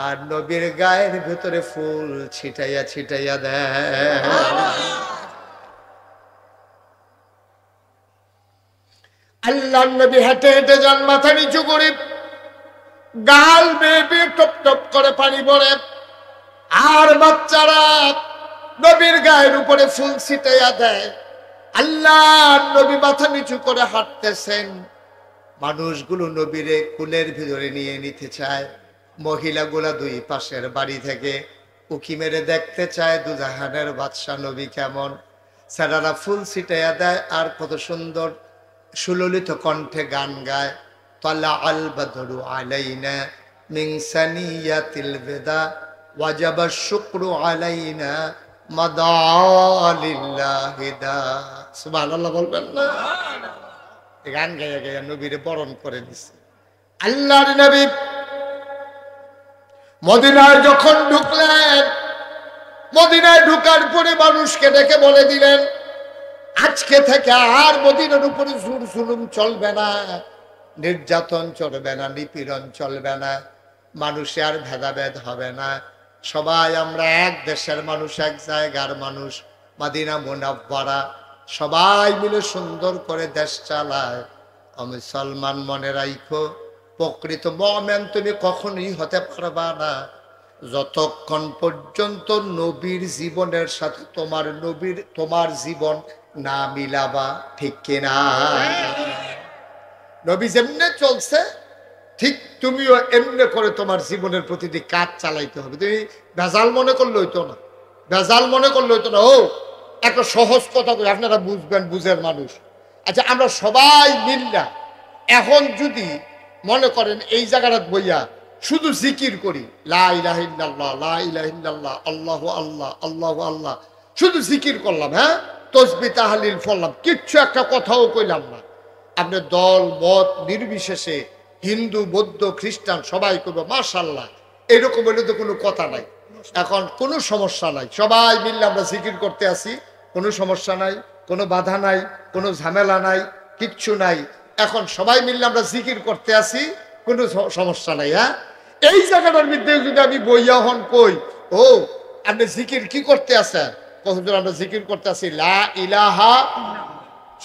আর নবীর গায়ের ভেতরে ফুল ছিটাইয়া ছিটাইয়া দেয়। আল্লাহ নবী হেঁটে হেঁটে যান, মাথা নিচু করে, গাল বেয়ে বেয়ে টপ টপ করে পানি পড়ে, আর বাচ্চারা নবীর গায়ের উপরে ফুল ছিটাইয়া দেয়। আল্লাহ নবী মাথা নিচু করে হাঁটতেছেন, মানুষগুলো নবীরে কুলের ভিতরে নিয়ে নিতে চায়, মহিলাগুলা দুই পাশের বাড়ি থেকে উকি মেরে দেখতে চায় দুজাহানের বাদশা নবী কেমন। স্যারেরা ফুল ছিটাইয়া দেয় আর কত সুন্দর সুললিত কণ্ঠে গান গায়, তালা আল বদরু আলাইনা মিন সানিয়াতিল বিদা ওয়াজাবা শুকরু আলাইনা মাদালিল্লাহি দা। সুবহানাল্লাহ বলবেন না? গান গাইয়া গাইয়া নবীরে বরণ করে দিছে। আল্লাহর নবী মদিনায় যখন ঢুকলেন, মদিনায় ঢুকার পরে মানুষকে ডেকে বলে দিলেন, আজকে থেকে আর মদিনার উপরে জুর জুলুম চলবে না, নির্যাতন চলবে না, নিপীড়ন চলবে না, মানুষে আর ভেদাভেদ হবে না, সবাই আমরা এক দেশের মানুষ, এক জায়গার মানুষ, মদিনা মুনাওয়ারা, সবাই মিলে সুন্দর করে দেশ চালায়। মুসলমান মনে রাখো, প্রকৃত মুমিন তুমি কখনোই হতে পারবা না যতক্ষণ পর্যন্ত নবীর জীবনের সাথে তোমার জীবন না মিলাবা, ঠিক কিনা? নবী যেমনে চলছে ঠিক তুমিও এমনি করে তোমার জীবনের প্রতিটি কাজ চালাইতে হবে। তুমি ভেজাল মনে করলে হইতো না, ভেজাল মনে করলে হইতো না। ও একটা সহজ কথা কই, আপনারা বুঝবেন, বুঝের মানুষ। আচ্ছা, আমরা সবাই মিললা এখন যদি মনে করেন এই জায়গাটা বইয়া শুধু জিকির করি, লা ইলাহা ইল্লাল্লাহ, লা ইলাহা ইল্লাল্লাহ, আল্লাহু আল্লাহ, আল্লাহু আল্লাহ, শুধু জিকির করলাম, হ্যাঁ, তসবিহ তাহলিল পড়লাম, কিচ্ছু একটা কথাও কইলাম না, আপনি দল মত নির্বিশেষে হিন্দু বৌদ্ধ খ্রিস্টান সবাই করবো মাশাআল্লাহ, এরকম হলে তো কোনো কথা নাই। এখন কোনো সমস্যা নাই, সবাই মিললে আমরা জিকির করতে আসি, কোনো সমস্যা নাই, কোনো বাধা নাই, কোনো ঝামেলা নাই, কিচ্ছু নাই। এখন সবাই মিললে আমরা জিকির করতে আসি, কোনো সমস্যা নাই। হ্যাঁ, এই জায়গাটার মধ্যে যদি আমি বইয়া হন কই, ও আপনি জিকির কি করতে আছেন? কতজন আমরা জিকির করতে আসি লা ইলাহা,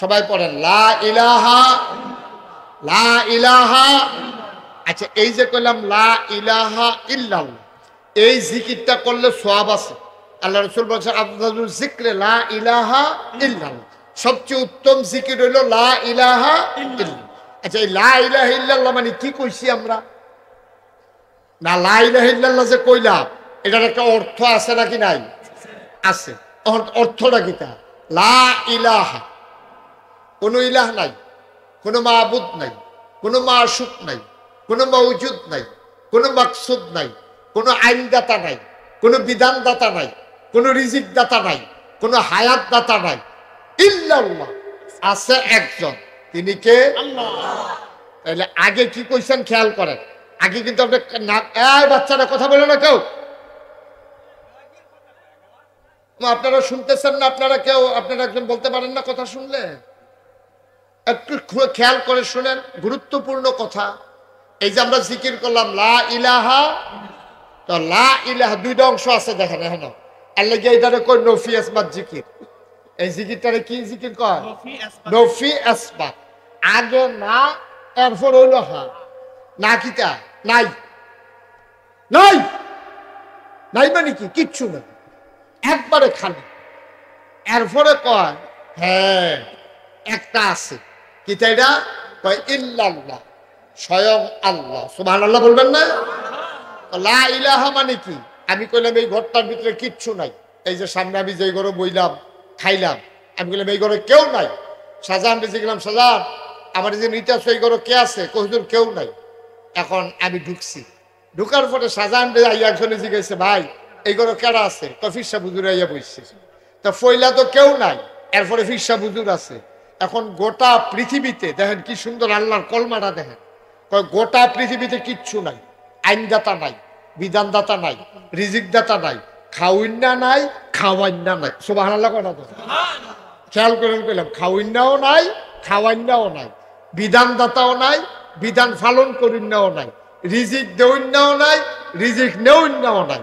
সবাই পড়েন লা ইলাহা, লা ইলাহা। আচ্ছা, এই যে কইলাম লা ইলাহা ইল্লাল্লাহ, এই জিকিরটা করলে সওয়াব আছে। আল্লাহ রাসূল বলেছেন আফদালুল যিকরি লা ইলাহা ইল্লাল্লাহ, সবচেয়ে উত্তম জিকির হলো লা ইলাহা ইল্লাল্লাহ। আচ্ছা, এই লা ইলাহা ইল্লাল্লাহ মানে কি কইছি আমরা? না, লা ইলাহা ইল্লাল্লাহ যে কইলাম এটার একটা অর্থ আছে নাকি নাই? আছে। অর্থটা কি? তা লা ইলাহা, কোনো ইলাহ নাই, কোনো মাবুদ নাই, কোনো মাশুক নাই, কোনো মওজুদ নাই, কোনো মাকসুদ নাই, কোনো আইনদাতা নাই, কোনো বিধানদাতা নাই, কোনো রিজিক দাতা নাই, কোনো হায়াত দাতা নাই, ইল্লাল্লাহ, আছে একজন, তিনি কে? আল্লাহ। তাহলে আগে কি কইছেন খেয়াল করেন, আগে কিন্তু আপনি বাচ্চারা কথা বলে না, কেউ আপনারা শুনতেছেন না, আপনারা কেউ আপনারা একজন বলতে পারেন না কথা শুনলে? একটু খেয়াল করে শুনেন, গুরুত্বপূর্ণ কথা। এই যে আমরা জিকির করলাম লা ইলাহা, তো লা ইলাহা দুইটা অংশ আছে, দেখেন এখন আল্লাহ এইটারে কই নফি আসবাত জিকির। এই জিকিরটারে কি জিকির কয়? নফি আসবাত। আগে না, এরপর হইল হা। না কিটা নাই, নাই, নাই মানে কি? কিচ্ছু না, একবারে খালি। এরপরে কয় হ্যাঁ একটা আছে, কিটা? এটা কয় ইল্লাল্লাহ, স্বয়ং আল্লাহ। সুবহানাল্লাহ বলবেন না? লা ইলাহা মানে কি? আমি কইলাম এই ঘরটার ভিতরে কিচ্ছু নাই, এই যে সামনে আমি যে ঘরে বইলাম খাইলাম, আমি বললাম এই ঘরে কেউ নাই। শাহজাহান বেঁচে গেলাম, শাহজাহান আমার যে নিতে আসো এই ঘরে কে আছে? কহিদুর কেউ নাই। এখন আমি ঢুকছি, ঢুকার পরে শাহজাহান আইয়া একজনে জিজ্ঞাসা, ভাই এই ঘরে কেরা আছে? তো ফিরসা বুজুর আইয়া বসছে, তা ফইলা তো কেউ নাই, এরপরে ফিরসা বুজুর আছে। এখন গোটা পৃথিবীতে দেখেন কি সুন্দর আল্লাহর কলমাটা দেখেন, গোটা পৃথিবীতে কিচ্ছু নাই, আইনদাতা নাই, বিধানদাতা নাই, রিজিকদাতা নাই, খাওয়াইনা নাই, খাওয়াইনা নাই। সুবহানাল্লাহ কথা তো খেয়াল করেন, কইলাম খাওয়াইনাও নাই, খাওয়াইনাও নাই, বিধানদাতাও নাই, বিধান পালন করিনাও নাই, রিজিক দেউনাও নাই, রিজিক নেউনাও নাই।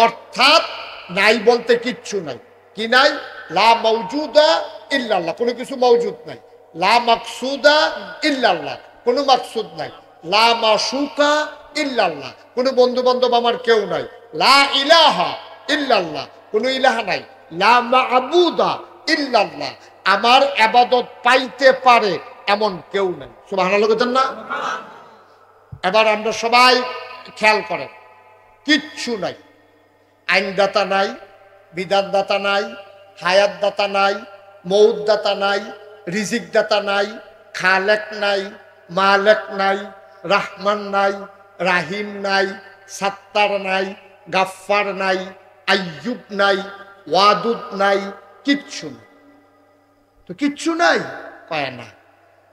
অর্থাৎ নাই বলতে কিচ্ছু নাই। কি নাই? লা মাওজুদা ইল্লাল্লাহ, কোনো কিছু মওজুদ নাই। লা মাকসুদা ইল্লাল্লাহ, কোনো মাকসুদ নাই। লা মাশুকা ইল্লাল্লাহ, কোনো বন্ধু বান্ধব আমার কেউ নাই। লা ইলাহা ইল্লাল্লাহ, কোনো ইলাহা নাই। লা মা'বুদা ইল্লাল্লাহ, আমার ইবাদত পাইতে পারে এমন কেউ নাই। সুবহানাল্লাহ বলেন না? এবার আমরা সবাই খেয়াল করেন, কিচ্ছু নাই, আইনদাতা নাই, বিধানদাতা নাই, হায়াতদাতা নাই, মৌদাতা নাই, রিজিক দাতা নাই, খালেক নাই, মালেক নাই, রাহমান নাই, রাহিম নাই, সাত্তার নাই, গাফফার নাই, আইয়ুব নাই, ওয়াদুদ নাই, কিচ্ছু নাই। তো কিচ্ছু নাই কয় না,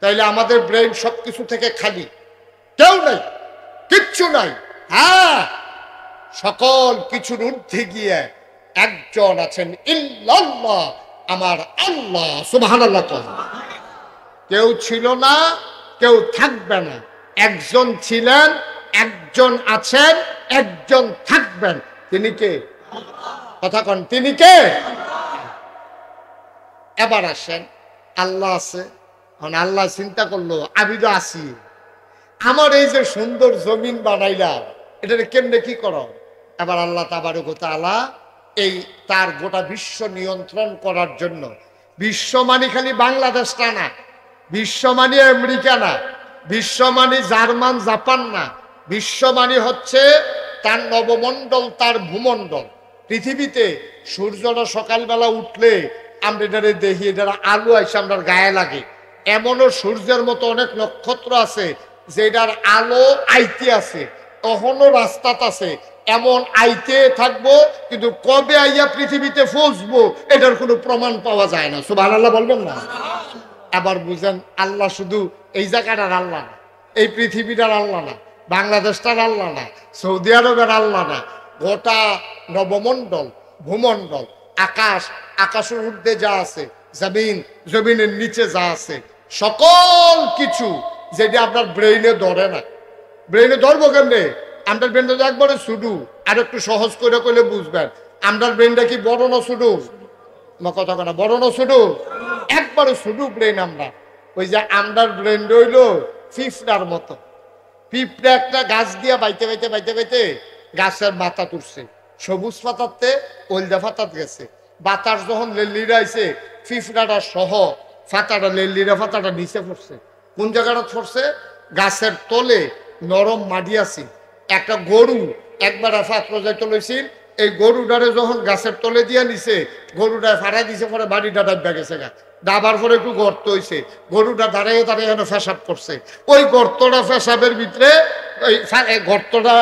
তাইলে আমাদের ব্রেন সবকিছু থেকে খালি, কেউ নাই, কিচ্ছু নাই। হ্যাঁ, সকল কিছুর ঊর্ধ্বে গিয়ে একজন আছেন, ইল্লাল্লাহ, আমার আল্লাহ। সুবহানাল্লাহ। কেউ ছিল না, কেউ থাকবে না, একজন ছিলেন, একজন আছেন, একজন থাকবেন। তিনি কে? কথা কন, তিনি কে? এবার আসেন, আল্লাহ আছে। আল্লাহ চিন্তা করলো, আমি তো আছি, আমার এই যে সুন্দর জমিন বানাইলাম, এটা কেমনে কি করো? এবার আল্লাহ তাবারক ওয়া তাআলা এই তার গোটা বিশ্ব নিয়ন্ত্রণ করার জন্য, বিশ্ব মানে খালি বাংলাদেশটা না, বিশ্ব মানে আমেরিকা না, বিশ্ব মানে জার্মান জাপান না, বিশ্ব মানে হচ্ছে তার নবমণ্ডল, তার ভূমণ্ডল। পৃথিবীতে সূর্যটা সকালবেলা উঠলে আমরা এটারে দেখি, এটার আলো আসে আমরা গায়ে লাগে। এমনও সূর্যের মতো অনেক নক্ষত্র আছে যেটার আলো আইতে আছে, তখনও রাস্তাত আছে, এমন আইতে থাকবো, কিন্তু কবে আইয়া পৃথিবীতে পৌঁছবো এটার কোনো প্রমাণ পাওয়া যায় না। সুবহানাল্লাহ বলবেন না? আবার বুঝেন, আল্লাহ শুধু এই জায়গাটার আল্লাহ না, এই পৃথিবীটার আল্লাহ না, বাংলাদেশটার আল্লাহ না, সৌদি আরবের আল্লাহ না, গোটা নবমণ্ডল, ভূমণ্ডল, আকাশ, আকাশের ঊর্ধ্বে যা আছে, জমিন, জমিনের নিচে যা আছে, সকল কিছু যেটা আপনার ব্রেইনে ধরে না। ব্রেইনে ধরবো কেমনে? আপনার ব্রেনটা তো একবারে শুধু, আর একটু সহজ করে করলে বুঝবেন। আপনার ব্রেনটা কি বড় না শুধু? কথা কথা, বড় না শুধু? একবারে শুধু ব্রেন আমরা। ওই যে আমরার ব্রেন রইল পিঁপড়ার মতো। পিঁপড়া একটা গাছ দিয়া বাইতে বাইতে বাইতে বাইতে গাছের মাথা তুলছে, সবুজ পাতাতে ওলদা পাতাত গেছে। বাতাস যখন লেল্লিরা আইছে, পিঁপড়াটা সহ ফাতাটা, লেল্লিরা ফাতাটা নিচে পড়ছে। কোন জায়গাটা পড়ছে? গাছের তলে নরম মাটি আছে। একটা গরু একবার পাত্র যাইতে লইছিল, এই গরুটারে যখন গাছের তলে দিয়া নিছে, গরুটা ফাড়া দিছে, পরে বাড়িটা ডাব্বা গেছে গা, ডাবার পরে একটু গর্ত হয়েছে, গরুটা দাঁড়িয়ে দাঁড়িয়ে এখানে পেশাব করছে। ওই গর্তটা পেশাবের ভিতরে, ওই গর্তটা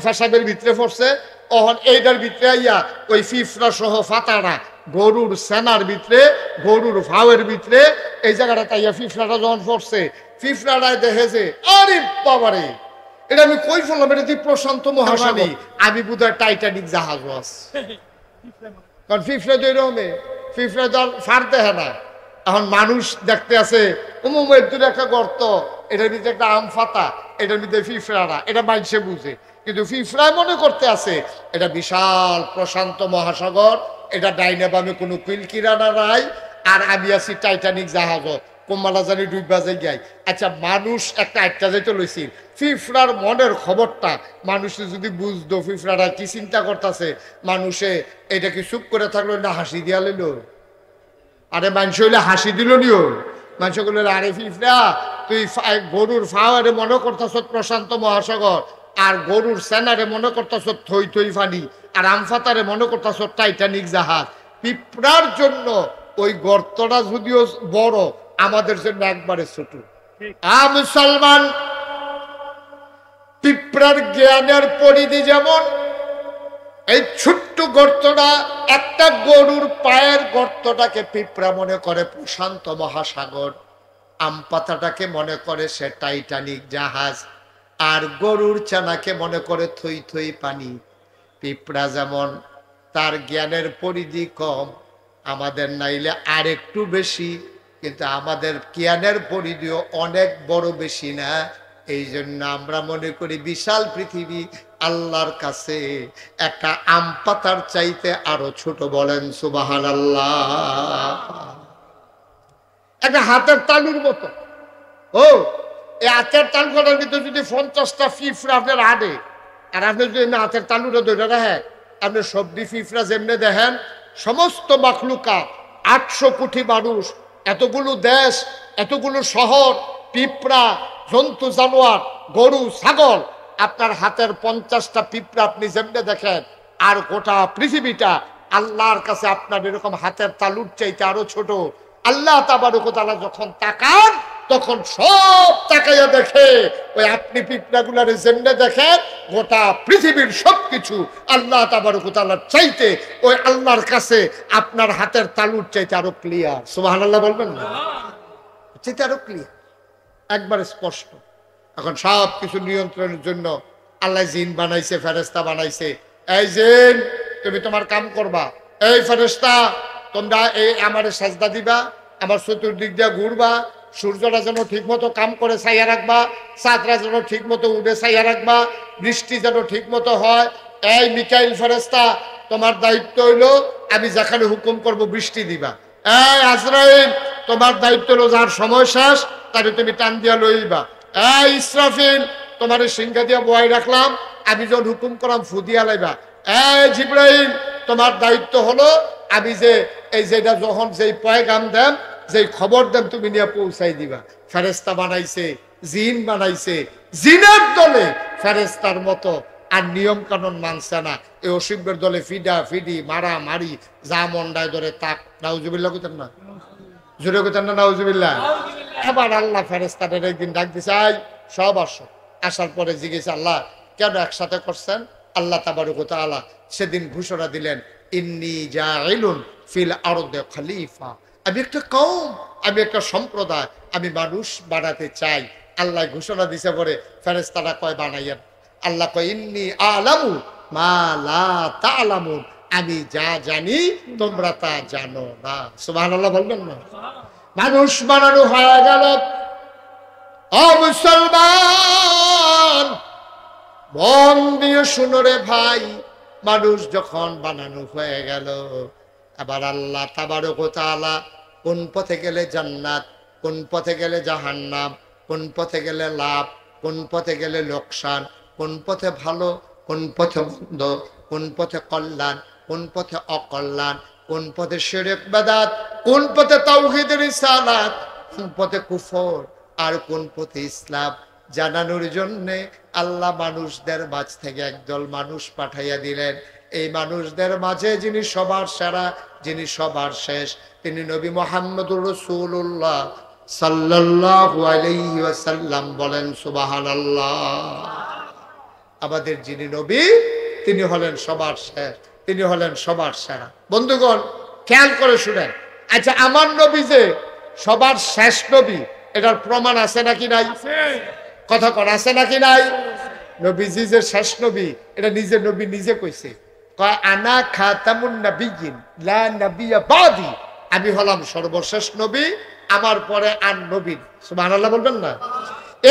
পেশাবের ভিতরে পড়ছে। তখন এইটার ভিতরে আইয়া ওই পিঁপড়া সহ ফাতাটা গরুর সেনার ভিতরে, গরুর ফাওয়ের ভিতরে, এই জায়গাটা তাইয়া পিঁপড়াটা যখন পড়ছে, পিঁপড়াটায় দেখেছে, আরে বাবারে, এটা আমি কই ফেললাম, এটা তুই প্রশান্ত মহাসাগর, আমি বোধহয় টাইটানিক জাহাজ আছে। কারণ পিঁপড়া তো এরকমে, পিঁপড়া তো আর ফার দেখে না। এখন মানুষ দেখতে আছে, দূরে একটা গর্ত, এটার ভিতরে একটা আম ফাতা, এটার ভিতরে পিঁপড়ারা, এটা মানুষে বুঝে। কিন্তু পিঁপড়ায় মনে করতে আছে এটা বিশাল প্রশান্ত মহাসাগর, এটা ডাইনে বামে কোনো কুলকিরানা নাই, আর আমি আছি টাইটানিক জাহাজও, কোম্মালা জানি ডুববা যাই গাই। আচ্ছা, মানুষ একটা যাইতে লইছি, পিঁপড়ার মনের খবরটা মানুষে যদি বুঝতো পিঁপড়ারা কি চিন্তা করতেছে, মানুষে এটা কি চুপ করে থাকলো না হাসি দিয়া লইল? আরে মানুষ হইলে হাসি দিল নিও, মানুষ বললো আরে পিঁপড়া, তুই গরুর ফাওয়ারে মনে করতেছ প্রশান্ত মহাসাগর, আর গরুর সেনারে মনে করতেছ থই থই ফানি, আর আমফাতারে মনে করতেছ টাইটানিক জাহাজ। পিঁপড়ার জন্য ওই গর্তটা যদিও বড়, আমাদের জন্য একবারে ছোট। মুসলমান, পিঁপড়ার জ্ঞানের পরিধি যেমন, এই ছোট্ট গর্তটা, একটা গরুর পায়ের গর্তটাকে পিঁপড়া মনে করে প্রশান্ত মহাসাগর, আম পাতাটাকে মনে করে সে টাইটানিক জাহাজ, আর গরুর চানাকে মনে করে থই থই পানি। পিঁপড়া যেমন তার জ্ঞানের পরিধি কম, আমাদের নাইলে আর একটু বেশি, কিন্তু আমাদের জ্ঞানের পরিধিও অনেক বড়, বেশি না। এই জন্য আমরা মনে করি বিশাল পৃথিবী আল্লাহর কাছে একটা আম পাতার চাইতে আরো ছোট। বলেন সুবহানাল্লাহ। একটা হাতের তালুর মতো। ও, এই হাতের তালু করার ভিতরে যদি 50টা পিঁপড়া আপনার আড়ে, আর আপনি যদি হাতের তালুটা ধরে রাখেন, আপনি সবজি পিঁপড়া যেমনি দেখেন, সমস্ত মাখলুকা, 800 কোটি মানুষ, এতগুলো দেশ, এতগুলো শহর, পিঁপড়া, জন্তু জানোয়ার, গরু ছাগল, আপনার হাতের 50টা পিঁপড়া আপনি যেমনি দেখেন, আর গোটা পৃথিবীটা আল্লাহর কাছে আপনার এরকম হাতের তালুর চাইতে আরো ছোট। আল্লাহ তাবারক ওয়া তাআলা যখন তাকান তখন সব তাকাইয়া দেখে ওই আপনি পিঁপড়াগুলারে যেমনে দেখেন গোটা পৃথিবীর সবকিছু আল্লাহ তাবারক ওয়া তাআলার চাইতে ওই আল্লাহর কাছে আপনার হাতের তালুর চাইতে আরো ক্লিয়ার। সুবহানাল্লাহ বলবেন না? চাইতে আরো ক্লিয়ার, একবারে স্পষ্ট। এখন সব কিছু নিয়ন্ত্রণের জন্য আল্লাহ জিন বানাইছে, ফেরেশতা বানাইছে। এই জিন তুমি তোমার কাম করবা, এই ফেরেশতা তোমরা এই আমারে সাজদা দিবা, আমার চতুর্দিক দিয়ে ঘুরবা, সূর্যটা যেন ঠিক মতো কাম করে ছাইয়া রাখবা, চাঁদরা যেন ঠিক মতো উঠে ছাইয়া রাখবা, বৃষ্টি যেন ঠিক মতো হয়। এই মিকাইল ফেরেশতা তোমার দায়িত্ব হইলো আমি যেখানে হুকুম করব বৃষ্টি দিবা। এই আজরাইল তোমার দায়িত্ব হলো যার সময় শেষ তারে তুমি টান দিয়া লইবা। এই ইসরাফিল তোমার সিংহা দিয়া বয় রাখলাম, আমি যখন হুকুম করলাম ফু দিয়া লাইবা। এই জিবরাইল তোমার দায়িত্ব হলো আমি যে এই যেটা যখন যেই পয়গাম দেন যেই খবর দেন তুমি নিয়ে পৌঁছাই দিবা। ফেরেশতা বানাইছে, জিন বানাইছে, জিনের দলে ফেরেশতার মতো আর নিয়ম কানুন মানছে না। এই অসিবের দলে ফিডা ফিডি মারা মারি যা মন্ডায় ধরে তাক। নাউজুবিল্লাহ কইতেন না? জোরে কইতেন না নাউজুবিল্লাহ? এবার আল্লাহ ফেরেশতাদের একদিন ডাক দিছে, আই সব আসো। আসার পরে জিজ্ঞেস আল্লাহ কেন একসাথে করছেন? আল্লাহ তাবারক ওয়া তাআলা সেদিন ঘোষণা দিলেন, ইন্নী জাইলুন ফিল আরদে খলিফা। আমি একটা কওম, আমি একটা সম্প্রদায়, আমি মানুষ বানাতে চাই। আল্লাহ ঘোষণা দিছে পরে ফেরেশতারা কয় বানাইয়া। আল্লাহ কয় ইন্নী আলামু মা লা তা'লামুন, আমি যা জানি তোমরা তা জানো না। সুবহানাল্লাহ বলবেন না? মানুষ বানানো হয়ে গেল। ও মুসলমান মন দিয়ে শুনো রে ভাই, মানুষ যখন বানানো হয়ে গেল আবার আল্লাহ তাবারক ওয়া তাআলা কোন পথে গেলে জান্নাত, কোন পথে গেলে জাহান্নাম, কোন পথে গেলে লাভ, কোন পথে গেলে লোকসান, কোন পথে ভালো, কোন পথে মন্দ, কোন পথে কল্যাণ, কোন পথে অকল্যাণ, কোন পথে শিরক বিদআত, কোন পথে তাওহীদ রিসালাত, কোন পথে কুফর আর কোন পথে ইসলাম জানানোর জন্য আল্লাহ মানুষদের মাঝ থেকে একদল মানুষ পাঠাইয়া দিলেন। এই মানুষদের মাঝে যিনি সবার সেরা, যিনি সবার শেষ, তিনি নবী মুহাম্মদুর রাসূলুল্লাহ সাল্লাল্লাহু আলাইহি ওয়াসাল্লাম। বলেন সুবহানাল্লাহ। আমাদের যিনি নবী তিনি হলেন সবার শেষ, তিনি হলেন সবার সেরা। বন্ধুগণ খেয়াল করে শুনেন, আচ্ছা আমার নবী যে সবার শেষ নবী এটার প্রমাণ আছে নাকি নাই? কথা কর আছে নাকি নাই? নবীজি যে শেষ নবী এটা নিজে নবী নিজে কইছে, কয় আনা খাতামুন নাবিয়্যিন লা নাবিয়্যা বাদি, আমি হলাম সর্বশেষ নবী, আমার পরে আর নবী। সুবহানাল্লাহ বলবেন না?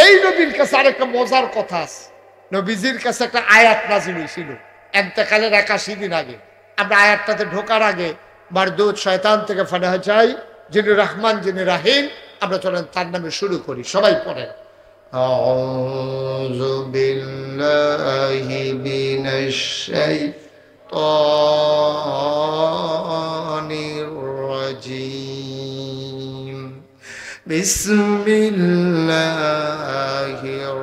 এই নবীর কাছে আরেকটা মজার কথা আছে। নবীজির কাছে একটা আয়াত নাযিল হয়েছিল ইন্তেকালের 81 দিন আগে। আমরা আয়াতটাতে ঢোকার আগে মারদুদ শয়তান থেকে ফানাহ চাই, যিনি রহমান যিনি রাহিম। আমরা চলেন তার নামে শুরু করি, সবাই পড়েন। আউযু বিল্লাহি মিনাশ শাইতানির রাজীম। বিসমিল্লাহির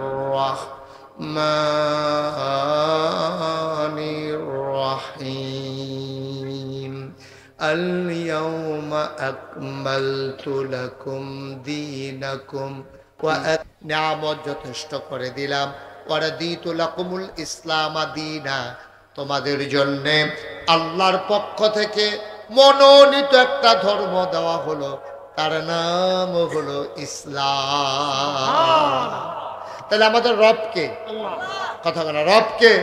রাহমানির রাহিম। আল-ইয়াওমা আকমালতু লাকুম দীনাকুম ওয়া নিয়ামত যথেষ্ট করে দিলাম, ওয়া রাদিতু লাকুমুল ইসলাম দীনা, তোমাদের জন্য আল্লাহর পক্ষ থেকে মনোনীত একটা ধর্ম দেওয়া হলো, তার নাম হলো ইসলাম। তাহলে আমাদের রব কে? কথা বলা রব কে?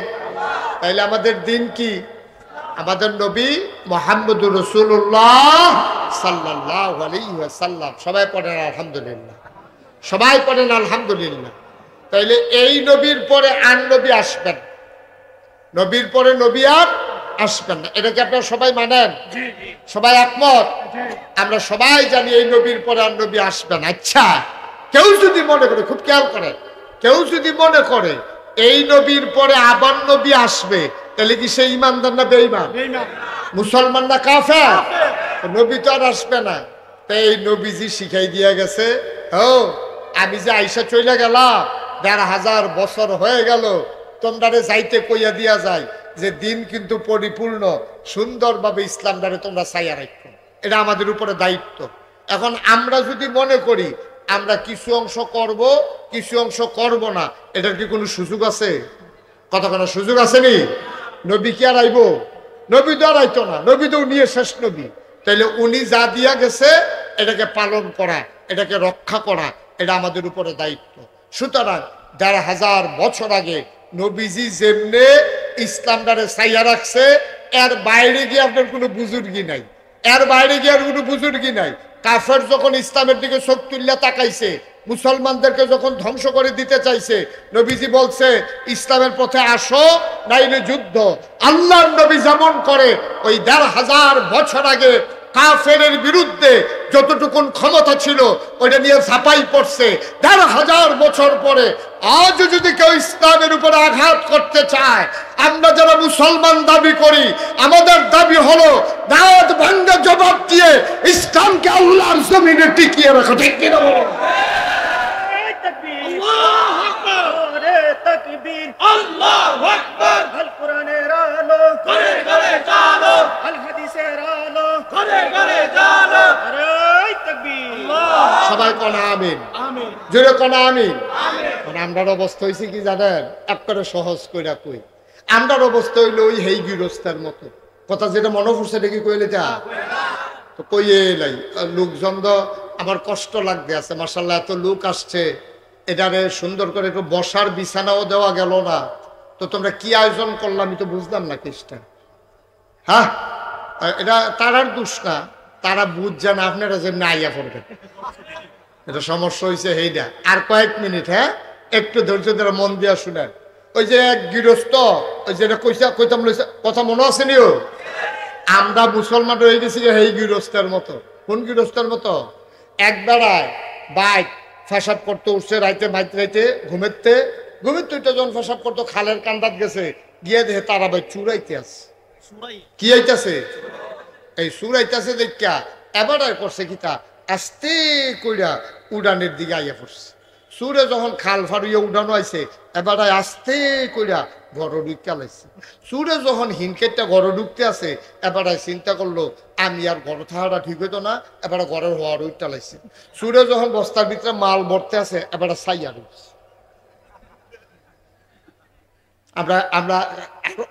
তাইলে আমাদের দিন কি? আমাদের নবী মুহাম্মদুর রাসূলুল্লাহ সাল্লাল্লাহু আলাইহি ওয়াসাল্লাম। সবাই পড়েন আলহামদুলিল্লাহ, সবাই পড়েন আলহামদুলিল্লাহ। তাইলে এই নবীর পরে আর নবী আসবেন, নবীর পরে নবী আর আসবেন না। এটা কি আপনারা সবাই মানেন? সবাই একমত? আমরা সবাই জানি এই নবীর পরে আর নবী আসবেন। আচ্ছা কেউ যদি মনে করে, খুব খেয়াল করেন, কেউ যদি মনে করে এই নবীর পরে আবার নবী আসবে, তাহলে কি সে ইমানদার না বেঈমান? মুসলমান না কাফের? নবী তো আর আসবে না। তাই এই নবীজি শিখাই দিয়া গেছে, ও আমি যে আইসা চলে গেলাম ১৫০০ বছর হয়ে গেল, তোমরা যাইতে কইয়া দিয়া যায় যে দিন কিন্তু পরিপূর্ণ সুন্দরভাবে ইসলামটারে তোমরা চাইয়া রাখো। এটা আমাদের উপরে দায়িত্ব। এখন আমরা যদি মনে করি আমরা কিছু অংশ করব, কিছু অংশ করব না, এটার কি কোনো সুযোগ আছে? কতক্ষণ সুযোগ আসেনি? নবী কি আর আইব? নবী তো আর আইতো না, নবী তো উনি শেষ নবী। তাইলে উনি যা দিয়া গেছে এটাকে পালন করা, এটাকে রক্ষা করা, এটা আমাদের উপরে দায়িত্ব। সুতরাং ১৫০০ বছর আগে নবীজি যেমনে ইসলামটারে চাইয়া রাখছে, এর বাইরে গিয়ে আপনার কোনো বুজুর্গি নাই, এর বাইরে গিয়ে আর কোনো বুজুর্গি নাই। কাফের যখন ইসলামের দিকে চোখ তুল্লা তাকাইছে, মুসলমানদেরকে যখন ধ্বংস করে দিতে চাইছে, নবীজি বলছে ইসলামের পথে আসো নাইলে যুদ্ধ। আল্লাহর নবী যেমন করে ওই ১৫০০ বছর আগে কাফেরের বিরুদ্ধে যতটুকুন ক্ষমতা ছিল ওইটা নিয়ে ঝাঁপাই পড়ছে। ১৫০০ বছর পরে আজ যদি কেউ ইসলামের উপরে আঘাত করতে চায়, আমরা যারা মুসলমান দাবি করি, আমাদের দাবি হলো দাঁত ভাঙ্গা জবাব দিয়ে ইসলামকে আল্লাহর জমিনে টিকিয়ে রাখা। ঠিক কিনা বলো? আল্লাহু আকবার। আল কোরআনের আলো ঘরে ঘরে জ্বালো, আল হাদিসের আলো ঘরে ঘরে জ্বালো। আরে তাকবীর। সবাই কোন আমিন? আমিন। জোরে কোন আমিন? আমিন। আমরার অবস্থা হইছে কি জানেন? একবারে সহজ কইরা কই, আমরার অবস্থা হইলো ওই হেই গৃহস্থের মতো। কথা যেটা মনে পড়ছে দেখি কইলে যা তো কইয়ে লাই। লোকজন তো আমার কষ্ট লাগতে আছে, মাশাআল্লাহ এত লোক আসছে, এটারে সুন্দর করে একটু বসার বিছানাও দেওয়া গেল না। তো তোমরা কি আয়োজন করলাম আমি তো বুঝলাম না কেসটা। হ্যাঁ, এটা তারার দোষ না, তারা বুঝছে না আপনারা যে না আইয়া পড়বেন, এটা সমস্যা হয়েছে সেইটা। আর কয়েক মিনিট, হ্যাঁ একটু ধৈর্য ধরে মন দিয়া শুনেন। ওই যে এক গৃহস্থ, ওই যেটা কইতাম কথা মনে আছে নিও, আমরা মুসলমান হয়ে গেছি এই গৃহস্থের মতো। কোন গৃহস্থের মতো? এক বেড়ায় বাইক ফেসাব করতে উঠছে রাইতে, মাইতে রাইতে ঘুমেতে যখন ফেসাব করতো খালের কান্দাত গেছে, গিয়ে দেখে তারা ভাই চুরাইতে আছে। কি আইতাছে? এই চুরাইতেছে দেখা এবার করছে কি তা আস্তে কইরা উড়ানের দিকে আইয়া পড়ছে। সুরে যখন খাল ফাড়িয়ে উড়ানো আইছে, এবার আস্তে কইরা ঘর ঢুকতে লাইছে। সুরে যখন হিনকেটটা ঘর ঢুকতে আছে, এবার চিন্তা করলো আমি আর ঘর থাকাটা ঠিক হইতো না, এবার ঘরের হওয়ার উঠতে লাইছে। সুরে যখন বস্তার ভিতরে মাল ভরতে আছে, এবার সাইয়া রয়েছে। আমরা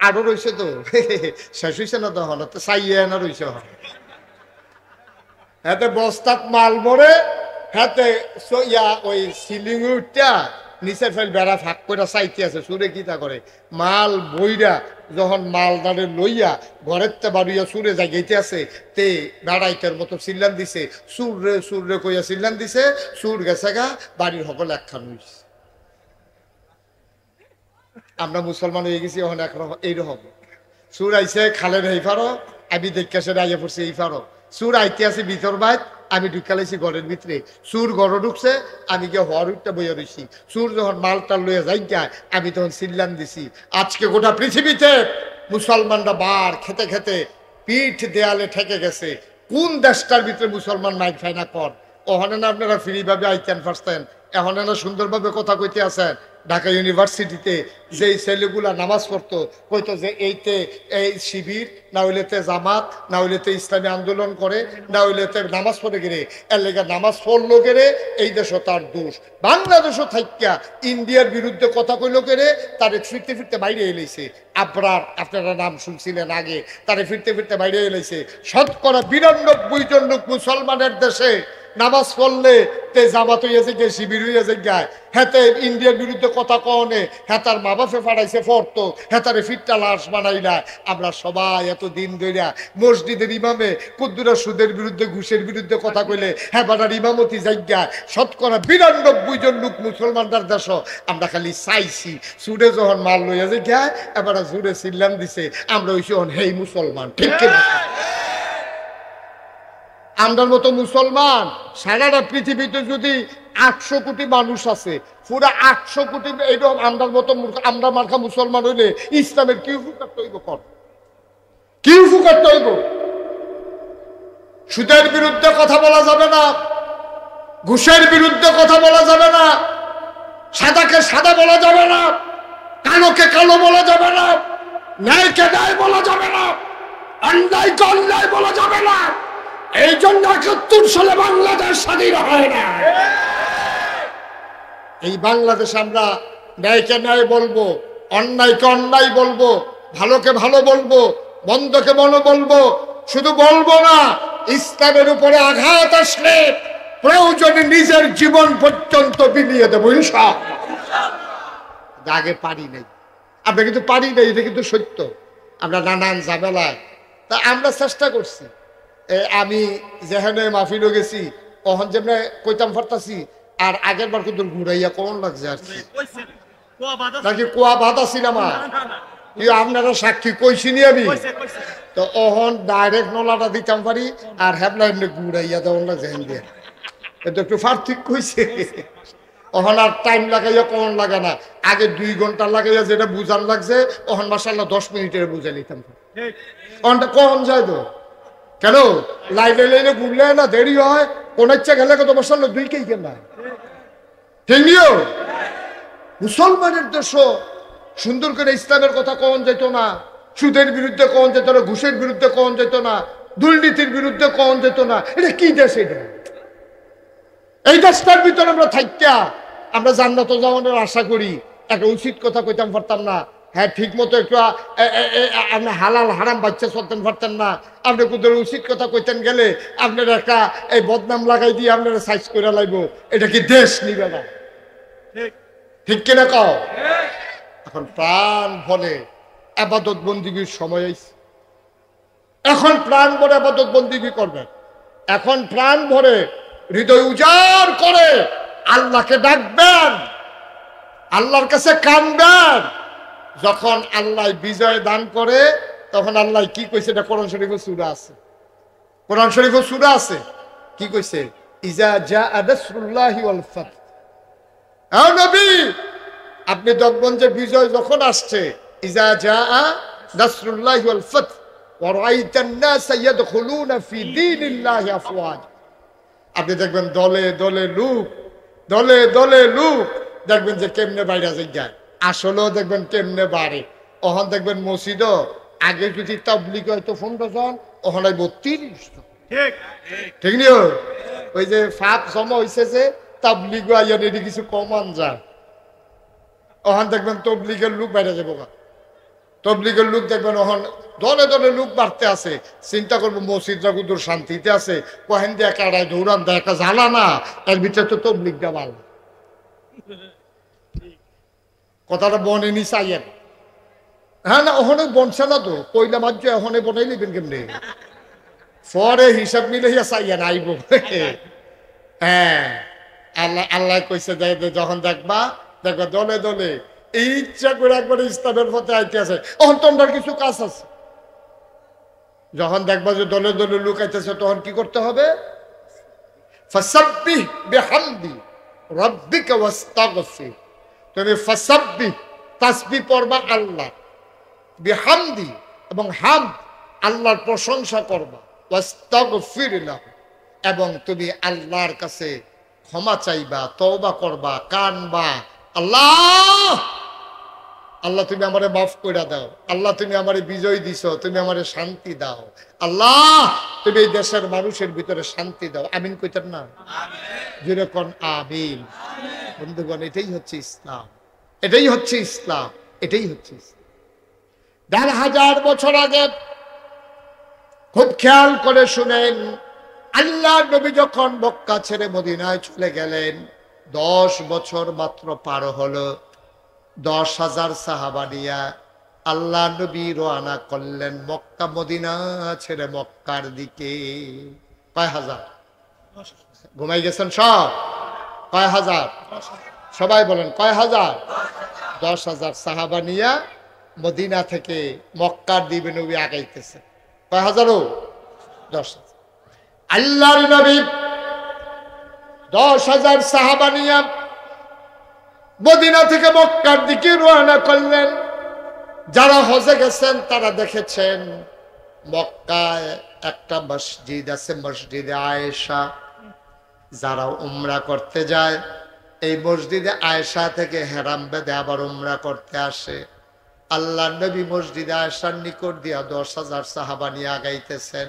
আরো রয়েছে তো, শেষ হয়েছে না তখন, সাইয়া না রয়েছে। হাতে বস্তাত মাল ভরে, হাতে ওই সিলিং উঠটা নিচের ফেল বেড়া ফাঁক করে চাইতে আছে। সুরে কি তা করে মাল বইরা যখন মালদারে লইয়া ঘরের তে বাড়িয়া সুরে জাগাইতে আছে, তে বেড়াইতের মতো চিল্লান দিছে, সুর রে কইয়া চিল্লান দিছে, সুর গেছে গা, বাড়ির সকল একখান হইছে। আমরা মুসলমান হয়ে গেছি এখন একরকম এইরকম। সুর আইছে খালের এই ফারো, আমি দেখে সেটা আইয়া পড়ছি এই ফারো। সুর আইতে আছে ভিতর বাইত, আমি ঢুকালাইছি ঘরের ভিতরে। সুর ঘর ঢুকছে, আমি গিয়ে হওয়ার উঠটা বইয়া রয়েছি। সুর যখন মালটা লইয়া যাই যায়, আমি তখন চিল্লান দিছি। আজকে গোটা পৃথিবীতে মুসলমানরা বার খেতে খেতে পিঠ দেয়ালে ঠেকে গেছে। কোন দেশটার ভিতরে মুসলমান মাইক খায় না কর? ওখানে না আপনারা ফ্রিভাবে আইতেন ফার্স্টেন, এখন না সুন্দরভাবে কথা কইতে আছেন। ঢাকা ইউনিভার্সিটিতে যেই ছেলেগুলা নামাজ পড়তো, কইতো যে এইতে এই শিবির, না হইলেতে জামাত, না হইলেতে ইসলামী আন্দোলন করে, না হইলেতে নামাজ পড়ে গেলে, এর লেগে নামাজ পড়লো গেলে এই দেশও তার দোষ। বাংলাদেশও থাইকা ইন্ডিয়ার বিরুদ্ধে কথা কইলো গেলে, তারে ফিরতে ফিরতে বাইরে এলেছে। আবরার, আপনারা নাম শুনছিলেন আগে, তারে ফিরতে ফিরতে বাইরে এলেছে। শতকরা ৯২ জন লোক মুসলমানের দেশে নামাজ পড়লে তে জামাত হইয়াছে গিয়ে শিবির হইয়াছে গায়। হেতে ইন্ডিয়ার বিরুদ্ধে কথা কনে, হেতার মা বাপে ফাড়াইছে পড়তো, হেতারে ফিরটা লাশ বানাইলা। আমরা সবাই এত দিন ধরিয়া মসজিদের ইমামে কুদ্দুরা সুদের বিরুদ্ধে, ঘুষের বিরুদ্ধে কথা কইলে হ্যাঁ বানার ইমামতি জায়গা। শতকরা ৯২ জন লোক মুসলমানদের দেশ আমরা খালি চাইছি। সুরে যখন মাল লইয়াছে গায়, এবার জুড়ে চিল্লান দিছে, আমরা হইছি হেই মুসলমান। ঠিক কিনা? আমরার মতো মুসলমান সারাটা পৃথিবীতে যদি ৮০০ কোটি মানুষ আছে, পুরা ৮০০ কোটি এইরকম আমরার মতো আমরা মার্কা মুসলমান হইলে ইসলামের কি উপকার তৈব? কর কি উপকার তৈব? সুদের বিরুদ্ধে কথা বলা যাবে না, ঘুষের বিরুদ্ধে কথা বলা যাবে না, সাদাকে সাদা বলা যাবে না, কালোকে কালো বলা যাবে না, ন্যায়কে ন্যায় বলা যাবে না, অন্যায়কে অন্যায় বলা যাবে না। এই জন্য ৭১ সালে বাংলাদেশ স্বাধীন হয় না। এই বাংলাদেশ আমরা ন্যায়কে ন্যায় বলবো, অন্যায়কে অন্যায় বলবো, ভালোকে ভালো বলবো, মন্দকে মন্দ বলবো। শুধু বলবো না, ইসলামের উপরে আঘাত আসলে প্রয়োজনে নিজের জীবন পর্যন্ত বিলিয়ে দেবো ইনশাআল্লাহ। আগে পারি নাই, আমরা কিন্তু পারি নাই, এটা কিন্তু সত্য। আমরা নানান ঝামেলায় তা আমরা চেষ্টা করছি। আমি যেখানে মাহফিলও গেছি তখন যেমন কইতাম পারতাছি, আর আগের বার কিন্তু ঘুরাইয়া কেমন লাগছে আর কি নাকি কুয়া বাদ আছিল আমার, আপনারা সাক্ষী কইছি নি আমি। তো ওহন ডাইরেক্ট নলাটা দিতাম পারি, আর হ্যাবলা এমনি ঘুরাইয়া দেওয়ান লাগছে হ্যান দিয়ে, এটা একটু পার্থক্য কইছে। ওহন আর টাইম লাগাইয়া কেমন লাগে না, আগে 2 ঘন্টা লাগাইয়া যেটা বুঝান লাগছে ওহন মাশাআল্লাহ 10 মিনিটের বুঝে নিতাম। ওহনটা কখন যায় তো কেন লাইনে লাইনে ঘুরলে না দেরি হয়, কোন ইচ্ছা গেলে কত বসাল 2 কেই কেন ঠিক নিও। মুসলমানের দেশ সুন্দর করে ইসলামের কথা কখন যেত না, সুদের বিরুদ্ধে কখন যেত না, ঘুষের বিরুদ্ধে কখন যেত না, দুর্নীতির বিরুদ্ধে কখন যেত না। এটা কি দেশ? এটা এই দেশটার ভিতরে আমরা থাইকা আমরা জান্নাত যাওয়ার আশা করি, একটা উচিত কথা কইতাম পারতাম না। হ্যাঁ, ঠিক মতো একটু আপনি হালাল হারাম বাচ্চা চলতেন পারতেন না, আপনি কোথাও উচিত কথা কইতেন গেলে আপনার একটা এই বদনাম লাগাই দিয়ে আপনারা সাইজ করে লাইব। এটা কি দেশ নিবে না? ঠিক কিনা কও? এখন প্রাণ ভরে আবাদত বন্দিগির সময় আইছে, এখন প্রাণ ভরে আবাদত বন্দিগি করবেন, এখন প্রাণ ভরে হৃদয় উজাড় করে আল্লাহকে ডাকবেন, আল্লাহর কাছে কাঁদবেন। যখন আল্লাহ বিজয় দান করে তখন আল্লাহ কি কইছে, এটা কোরআন শরীফে সূরা আছে, কোরআন শরীফে সূরা আছে। কি কইছে? ইজা জাআ নাসরুল্লাহি ওয়াল ফাত। ও নবী, আপনি দেখবেন যে বিজয় যখন আসছে, ইজা জাআ নাসরুল্লাহি ওয়াল ফাত ওয়া রাআইতান নাস ইয়াদখুলুনা ফি দীনিল্লাহি আফওয়াজ। আপনি দেখবেন দলে দলে লোক, দলে দলে লোক দেখবেন যে কেমনে বাইরে যায়, আসলেও দেখবেন কেমনে বাড়ে। ওখান দেখবেন মসজিদ আগে যদি তাবলিগ হয়তো 15 জন, ওখানে 32 জন। ঠিক নিও? ওই যে ফাপ জমা হয়েছে যে তাবলিগ আইয়া এটি কিছু কমান যায়, ওখান দেখবেন তবলিগের লোক বাইরে যাবো, তবলিগের লোক দেখবেন ওখান দলে দলে লোক বাড়তে আছে। চিন্তা করবো মসজিদরা কুদুর শান্তিতে আছে, কহেন দিয়ে কাড়ায় দৌড়ান দেয় একটা জ্বালা না, এর ভিতরে তো তবলিগটা ভালো। কথাটা বনে নি চাইয়েন। হ্যাঁ না, ওখানে বনছে না তো, কইলা মাঝ ওখানে বনাই লিবেন কেমনি, পরে হিসাব মিলে চাইয়েন আইব। হ্যাঁ, আল্লাহ আল্লাহ কইছে যখন দেখবা দেখবা দলে দলে এই ইচ্ছা করে একবার ইসলামের পথে আইতে আছে, তখন তোমার কিছু কাজ আছে। যখন দেখবা যে দলে দলে লোক আইতেছে তখন কি করতে হবে? ফাসাব্বিহ বিহামদি রাব্বিকা ওয়াস্তাগফির। তুমি ফাসাব্বিহ তাসবিহ পড়বা আল্লাহ, বিহামদি এবং হামদ আল্লাহর প্রশংসা করবা, ওয়াস্তাগফির লাহু এবং তুমি আল্লাহর কাছে ক্ষমা চাইবা, তওবা করবা, কানবা। আল্লাহ আল্লাহ তুমি আমারে মাফ করে দাও, আল্লাহ তুমি আমারে বিজয় দিছো, তুমি আমারে শান্তি দাও, আল্লাহ তুমি এই দেশের মানুষের ভিতরে শান্তি দাও। আমিন কইতেন না? যেরকম আমিন। বন্ধুগণ, এটাই হচ্ছে ইসলাম, এটাই হচ্ছে ইসলাম, এটাই হচ্ছে ইসলাম। ১,৫০০ বছর আগে খুব খেয়াল করে শুনেন, আল্লাহর নবী যখন মক্কা ছেড়ে মদিনায় চলে গেলেন, 10 বছর মাত্র পার হলো, 10,000 সাহাবা নিয়া আল্লাহ নবী রওনা করলেন মক্কা মদিনা ছেড়ে মক্কার দিকে। কয় হাজার? ঘুমাই গেছেন সব? কয় হাজার? সবাই বলেন কয় হাজার? 10,000 সাহাবা নিয়া মদিনা থেকে মক্কার দিকে নবী আগাইতেছে। কয় হাজারও? 10,000। আল্লাহর নবী 10,000 সাহাবা নিয়া মদিনা থেকে মক্কার দিকে রওনা করলেন। যারা হজে গেছেন তারা দেখেছেন মক্কায় একটা মসজিদ আছে, মসজিদে আয়েশা। যারা উমরা করতে যায় এই মসজিদে আয়েশা থেকে হেরাম বেঁধে আবার উমরা করতে আসে। আল্লাহ নবী মসজিদে আয়েশার নিকট দিয়া 10,000 সাহাবা নিয়ে আগাইতেছেন।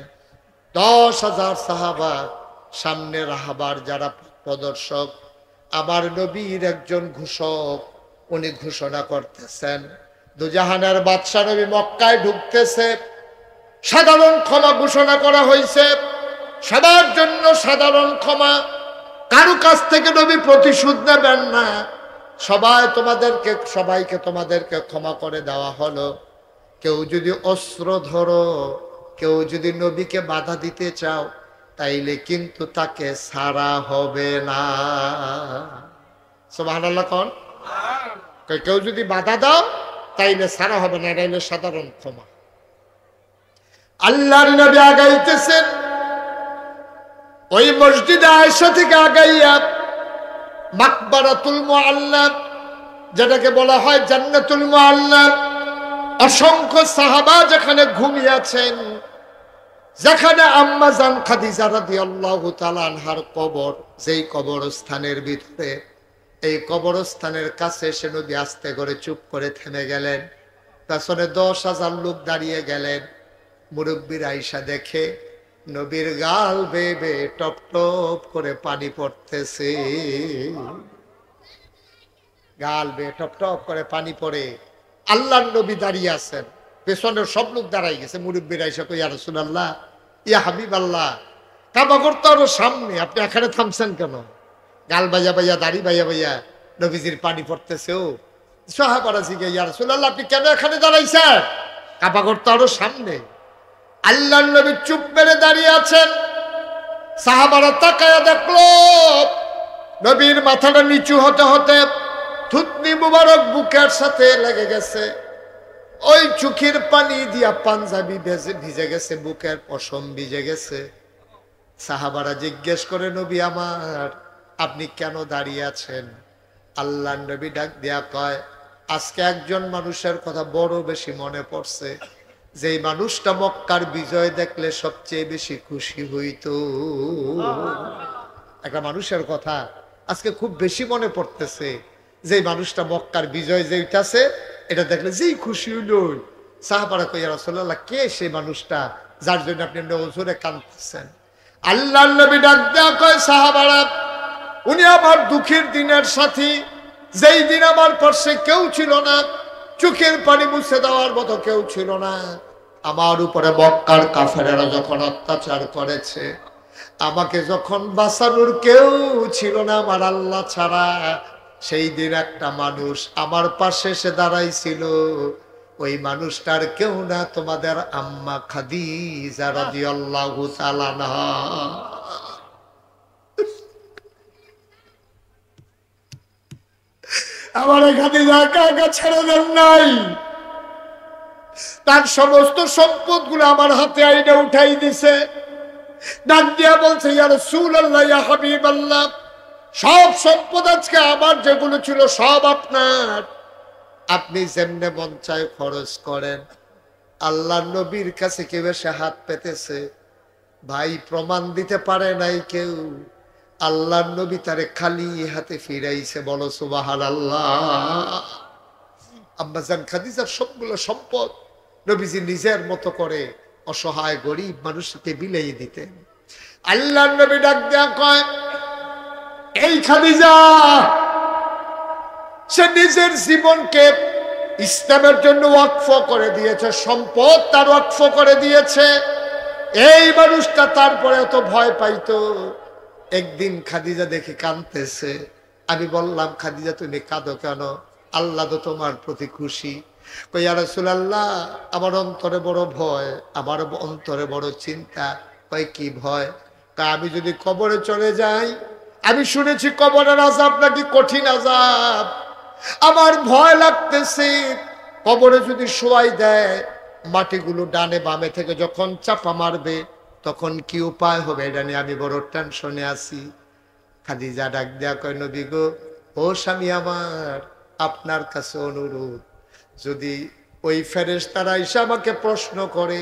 10,000 সাহাবা, সামনে রাহাবার যারা প্রদর্শক, আমার নবীর একজন ঘোষক, উনি ঘোষণা করতেছেন দুজাহানের বাদশা নবী মক্কায় ঢুকতেছে, সাধারণ ক্ষমা ঘোষণা করা হয়েছে, সবার জন্য সাধারণ ক্ষমা, কারো কাছ থেকে নবী প্রতিশোধ নেবেন না, সবাইকে তোমাদেরকে ক্ষমা করে দেওয়া হলো। কেউ যদি অস্ত্র ধরো, কেউ যদি নবীকে বাধা দিতে চাও, তাইলে কিন্তু তাকে ছাড়া হবে না। সুবহানাল্লাহ কোন? কেউ যদি বাধা দাও তাইলে ছাড়া হবে না, তাইলে সাধারণ ক্ষমা। আল্লাহর নবী আগাইতেছেন, ওই মসজিদে আয়েশা থেকে আগাইয়া মাকবারাতুল মুআল্লা, যেটাকে বলা হয় জান্নাতুল মুআল্লা, অসংখ্য সাহাবা যেখানে ঘুমিয়ে আছেন, যেখানে আম্মা জান খাদিজা রাদিয়াল্লাহু তাআলা আনহার কবর, যেই কবরস্থানের ভিতরে, এই কবরস্থানের কাছে এসে নবী আস্তে করে চুপ করে থেমে গেলেন। পেছনে 10,000 লোক দাঁড়িয়ে গেলেন। মুরব্বির আয়েশা দেখে নবীর গাল বেয়ে বেয়ে টপ টপ করে পানি পড়তেছে, গাল বেয়ে টপ টপ করে পানি পড়ে। আল্লাহর নবী দাঁড়িয়ে আছেন, পেছনের সব লোক দাঁড়াই গেছে। মুরব্বির আয়েশা কই, ইয়া রাসূলুল্লাহ, ইয়া হাবিবাল্লাহ, কাবা ঘর তো আরো সামনে, আপনি এখানে থামছেন কেন? গাল বাইয়া বাইয়া, দাড়ি বাইয়া বাইয়া নবীজির পানি পড়তেছে। ও সাহাবারা জিজ্ঞাসা, ইয়া রাসূলুল্লাহ, আপনি কেন এখানে দাঁড়াইছেন? কাবা ঘর তো আরো সামনে। আল্লাহর নবী চুপ মেরে দাঁড়িয়ে আছেন। সাহাবারা তাকায়া দেখলো নবীর মাথাটা নিচু হতে হতে থুতনি মুবারক বুকের সাথে লেগে গেছে, ওই চোখের পানি দিয়া পাঞ্জাবি ভিজে গেছে, বুকের পশম ভিজে গেছে। সাহাবারা জিজ্ঞেস করে, নবী আমার, আপনি কেন দাঁড়িয়ে আছেন? আল্লাহর নবী ডাক দিয়া কয়, আজকে একজন মানুষের কথা বড় বেশি মনে পড়ছে, যেই মানুষটা মক্কার বিজয় দেখলে সবচেয়ে বেশি খুশি হইতো। একটা মানুষের কথা আজকে খুব বেশি মনে পড়তেছে, যে মানুষটা মক্কার বিজয় যেইটাছে এটা দেখলে যেই খুশি হইল। সাহাবারা কই, ইয়া রাসূলুল্লাহ, কে সেই মানুষটা যার জন্য আপনি নজরে কাঁদতেছেন? আল্লাহর নবী ডাক দেয়া কয়, সাহাবারা, উনি আমার দুঃখের দিনের সাথী, যেই দিন আমার পাশে কেউ ছিল না, চোখের পানি মুছে দেওয়ার মতো কেউ ছিল না। আমার উপরে মক্কার কাফেরেরা যখন অত্যাচার করেছে, আমাকে যখন বাঁচানোর কেউ ছিল না আমার আল্লাহ ছাড়া, সেই দিন একটা মানুষ আমার পাশে এসে দাঁড়াইছিল, ওই মানুষটার কেউ না, তোমাদের আম্মা খাদিজা রাদিয়াল্লাহু তাআলা আনহা। আমার খাদিজা একা একা ছেড়ে দেন নাই, তার সমস্ত সম্পদ গুলো আমার হাতে আইনা উঠাই দিছে। ডাক দিয়া বলছে, ইয়া রাসূলুল্লাহ, ইয়া হাবিবাল্লাহ, সব সম্পদ আজকে আমার যেগুলো ছিল সব আপনার, আপনি যেমনে মন চায় খরচ করেন। আল্লাহর নবীর কাছে কেউ এসে হাত পেতেছে, ভাই প্রমাণ দিতে পারে নাই কেউ, আল্লাহর নবী তারে খালি হাতে ফিরাইছে। বলো সুবহানাল্লাহ। আম্মা জান খাদিজার সবগুলো সম্পদ নবীজি নিজের মতো করে অসহায় গরিব মানুষকে বিলিয়ে দিতেন। আল্লাহর নবী ডাক দেয়া কয়, এই খাদিজা, সে নিজের জীবনকে ইসলামের জন্য ওয়াকফ করে দিয়েছে, সম্পদ তার ওয়াকফ করে দিয়েছে। এই মানুষটা তারপরে এত ভয় পাইতো। একদিন খাদিজা দেখে কাঁদতেছে, আমি বললাম, খাদিজা তুমি কাঁদো কেন? আল্লাহ তো তোমার প্রতি খুশি। কই, ইয়া রাসূলুল্লাহ, আমার অন্তরে বড় ভয়, আমার অন্তরে বড় চিন্তা। কই, কি ভয়? আমি যদি কবরে চলে যাই, আমি শুনেছি কবরের আযাব নাকি কঠিন আযাব, আমার ভয় লাগতেছে। কবরে যদি শোয়াই দেয়, মাটিগুলো ডানে বামে থেকে যখন চাপা মারবে, তখন কি উপায় হবে, এটা নিয়ে আমি বড় টেনশনে আছি। খাদিজা ডাক দেয়া কয়, নবী গো, ও স্বামী আমার, আপনার কাছে অনুরোধ, যদি ওই ফেরেশতারা এসে আমাকে প্রশ্ন করে,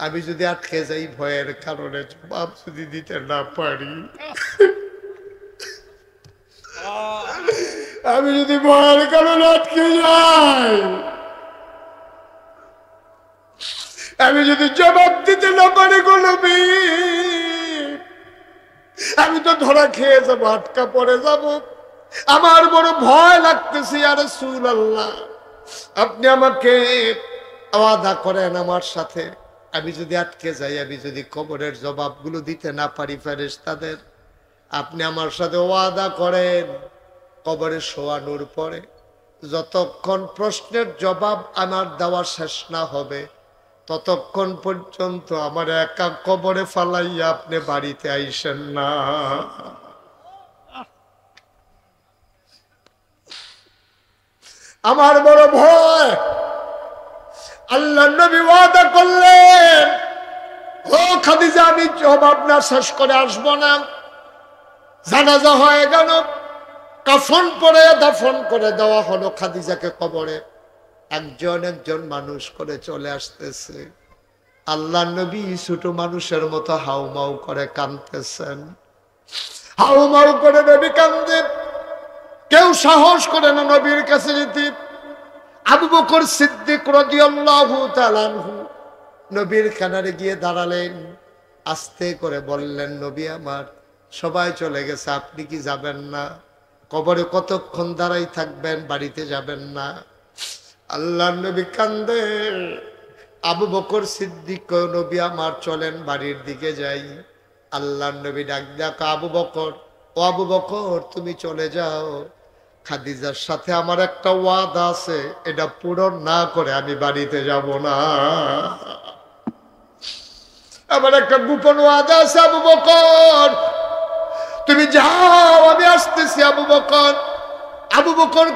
আমি যদি আটকে যাই ভয়ের কারণে, জবাব যদি দিতে না পারি, আমি যদি ভয়ের কারণে আটকে যাই, আমি যদি জবাব দিতে না পারি গো নবী, আমি তো ধরা খেয়ে যাবো, আটকা পড়ে যাব। আমার বড় ভয় লাগতেছে ইয়া রাসূলুল্লাহ, আপনি আমাকে ওয়াদা করেন আমার সাথে, আমি যদি আটকে যাই, আমি যদি কবরের জবাবগুলো দিতে না পারি ফেরেশতাদের, আপনি আমার সাথে ওয়াদা করেন কবরে শোয়ানোর পরে যতক্ষণ প্রশ্নের জবাব আমার দেওয়া শেষ না হবে ততক্ষণ পর্যন্ত আমার একা কবরে ফালাইয়া আপনি বাড়িতে আইসেন না। আমার বড় ভয়। আল্লাহ নবী ওয়াদা করলেন, ও খাদিজা, আমি জবাব না শেষ করে আসবো না। জানাজা হয়ে গেল, কাফন পরে দাফন করে দেওয়া হলো খাদিজাকে কবরে। একজন একজন মানুষ করে চলে আসতেছে। আল্লাহ নবী ছোট মানুষের মতো হাউমাউ করে কাঁদতেছেন। হাউমাউ করে নবী কান্দে, কেউ সাহস করে না নবীর কাছে যেতে। আবু বকর সিদ্দিক রাদিয়াল্লাহু তাআলা আনহু নবীর কিনারে গিয়ে দাঁড়ালেন, আস্তে করে বললেন, নবী আমার, সবাই চলে গেছে, আপনি কি যাবেন না? কবরে কতক্ষণ দাঁড়াই থাকবেন, বাড়িতে যাবেন না? আল্লাহ নবী কান্দে। আবু বকর সিদ্দিক, নবী আমার, চলেন বাড়ির দিকে যাই। আল্লাহ নবী ডাক দেখো, আবু বকর, ও আবু বকর, তুমি চলে যাও, খাদিজার সাথে আমার একটা ওয়াদা আছে, এটা পূরণ না করে আমি বাড়িতে যাব না। আমার একটা গোপন ওয়াদা আছে আবু বকর, তুমি যাও, আমি আসতেছি। আবু বকর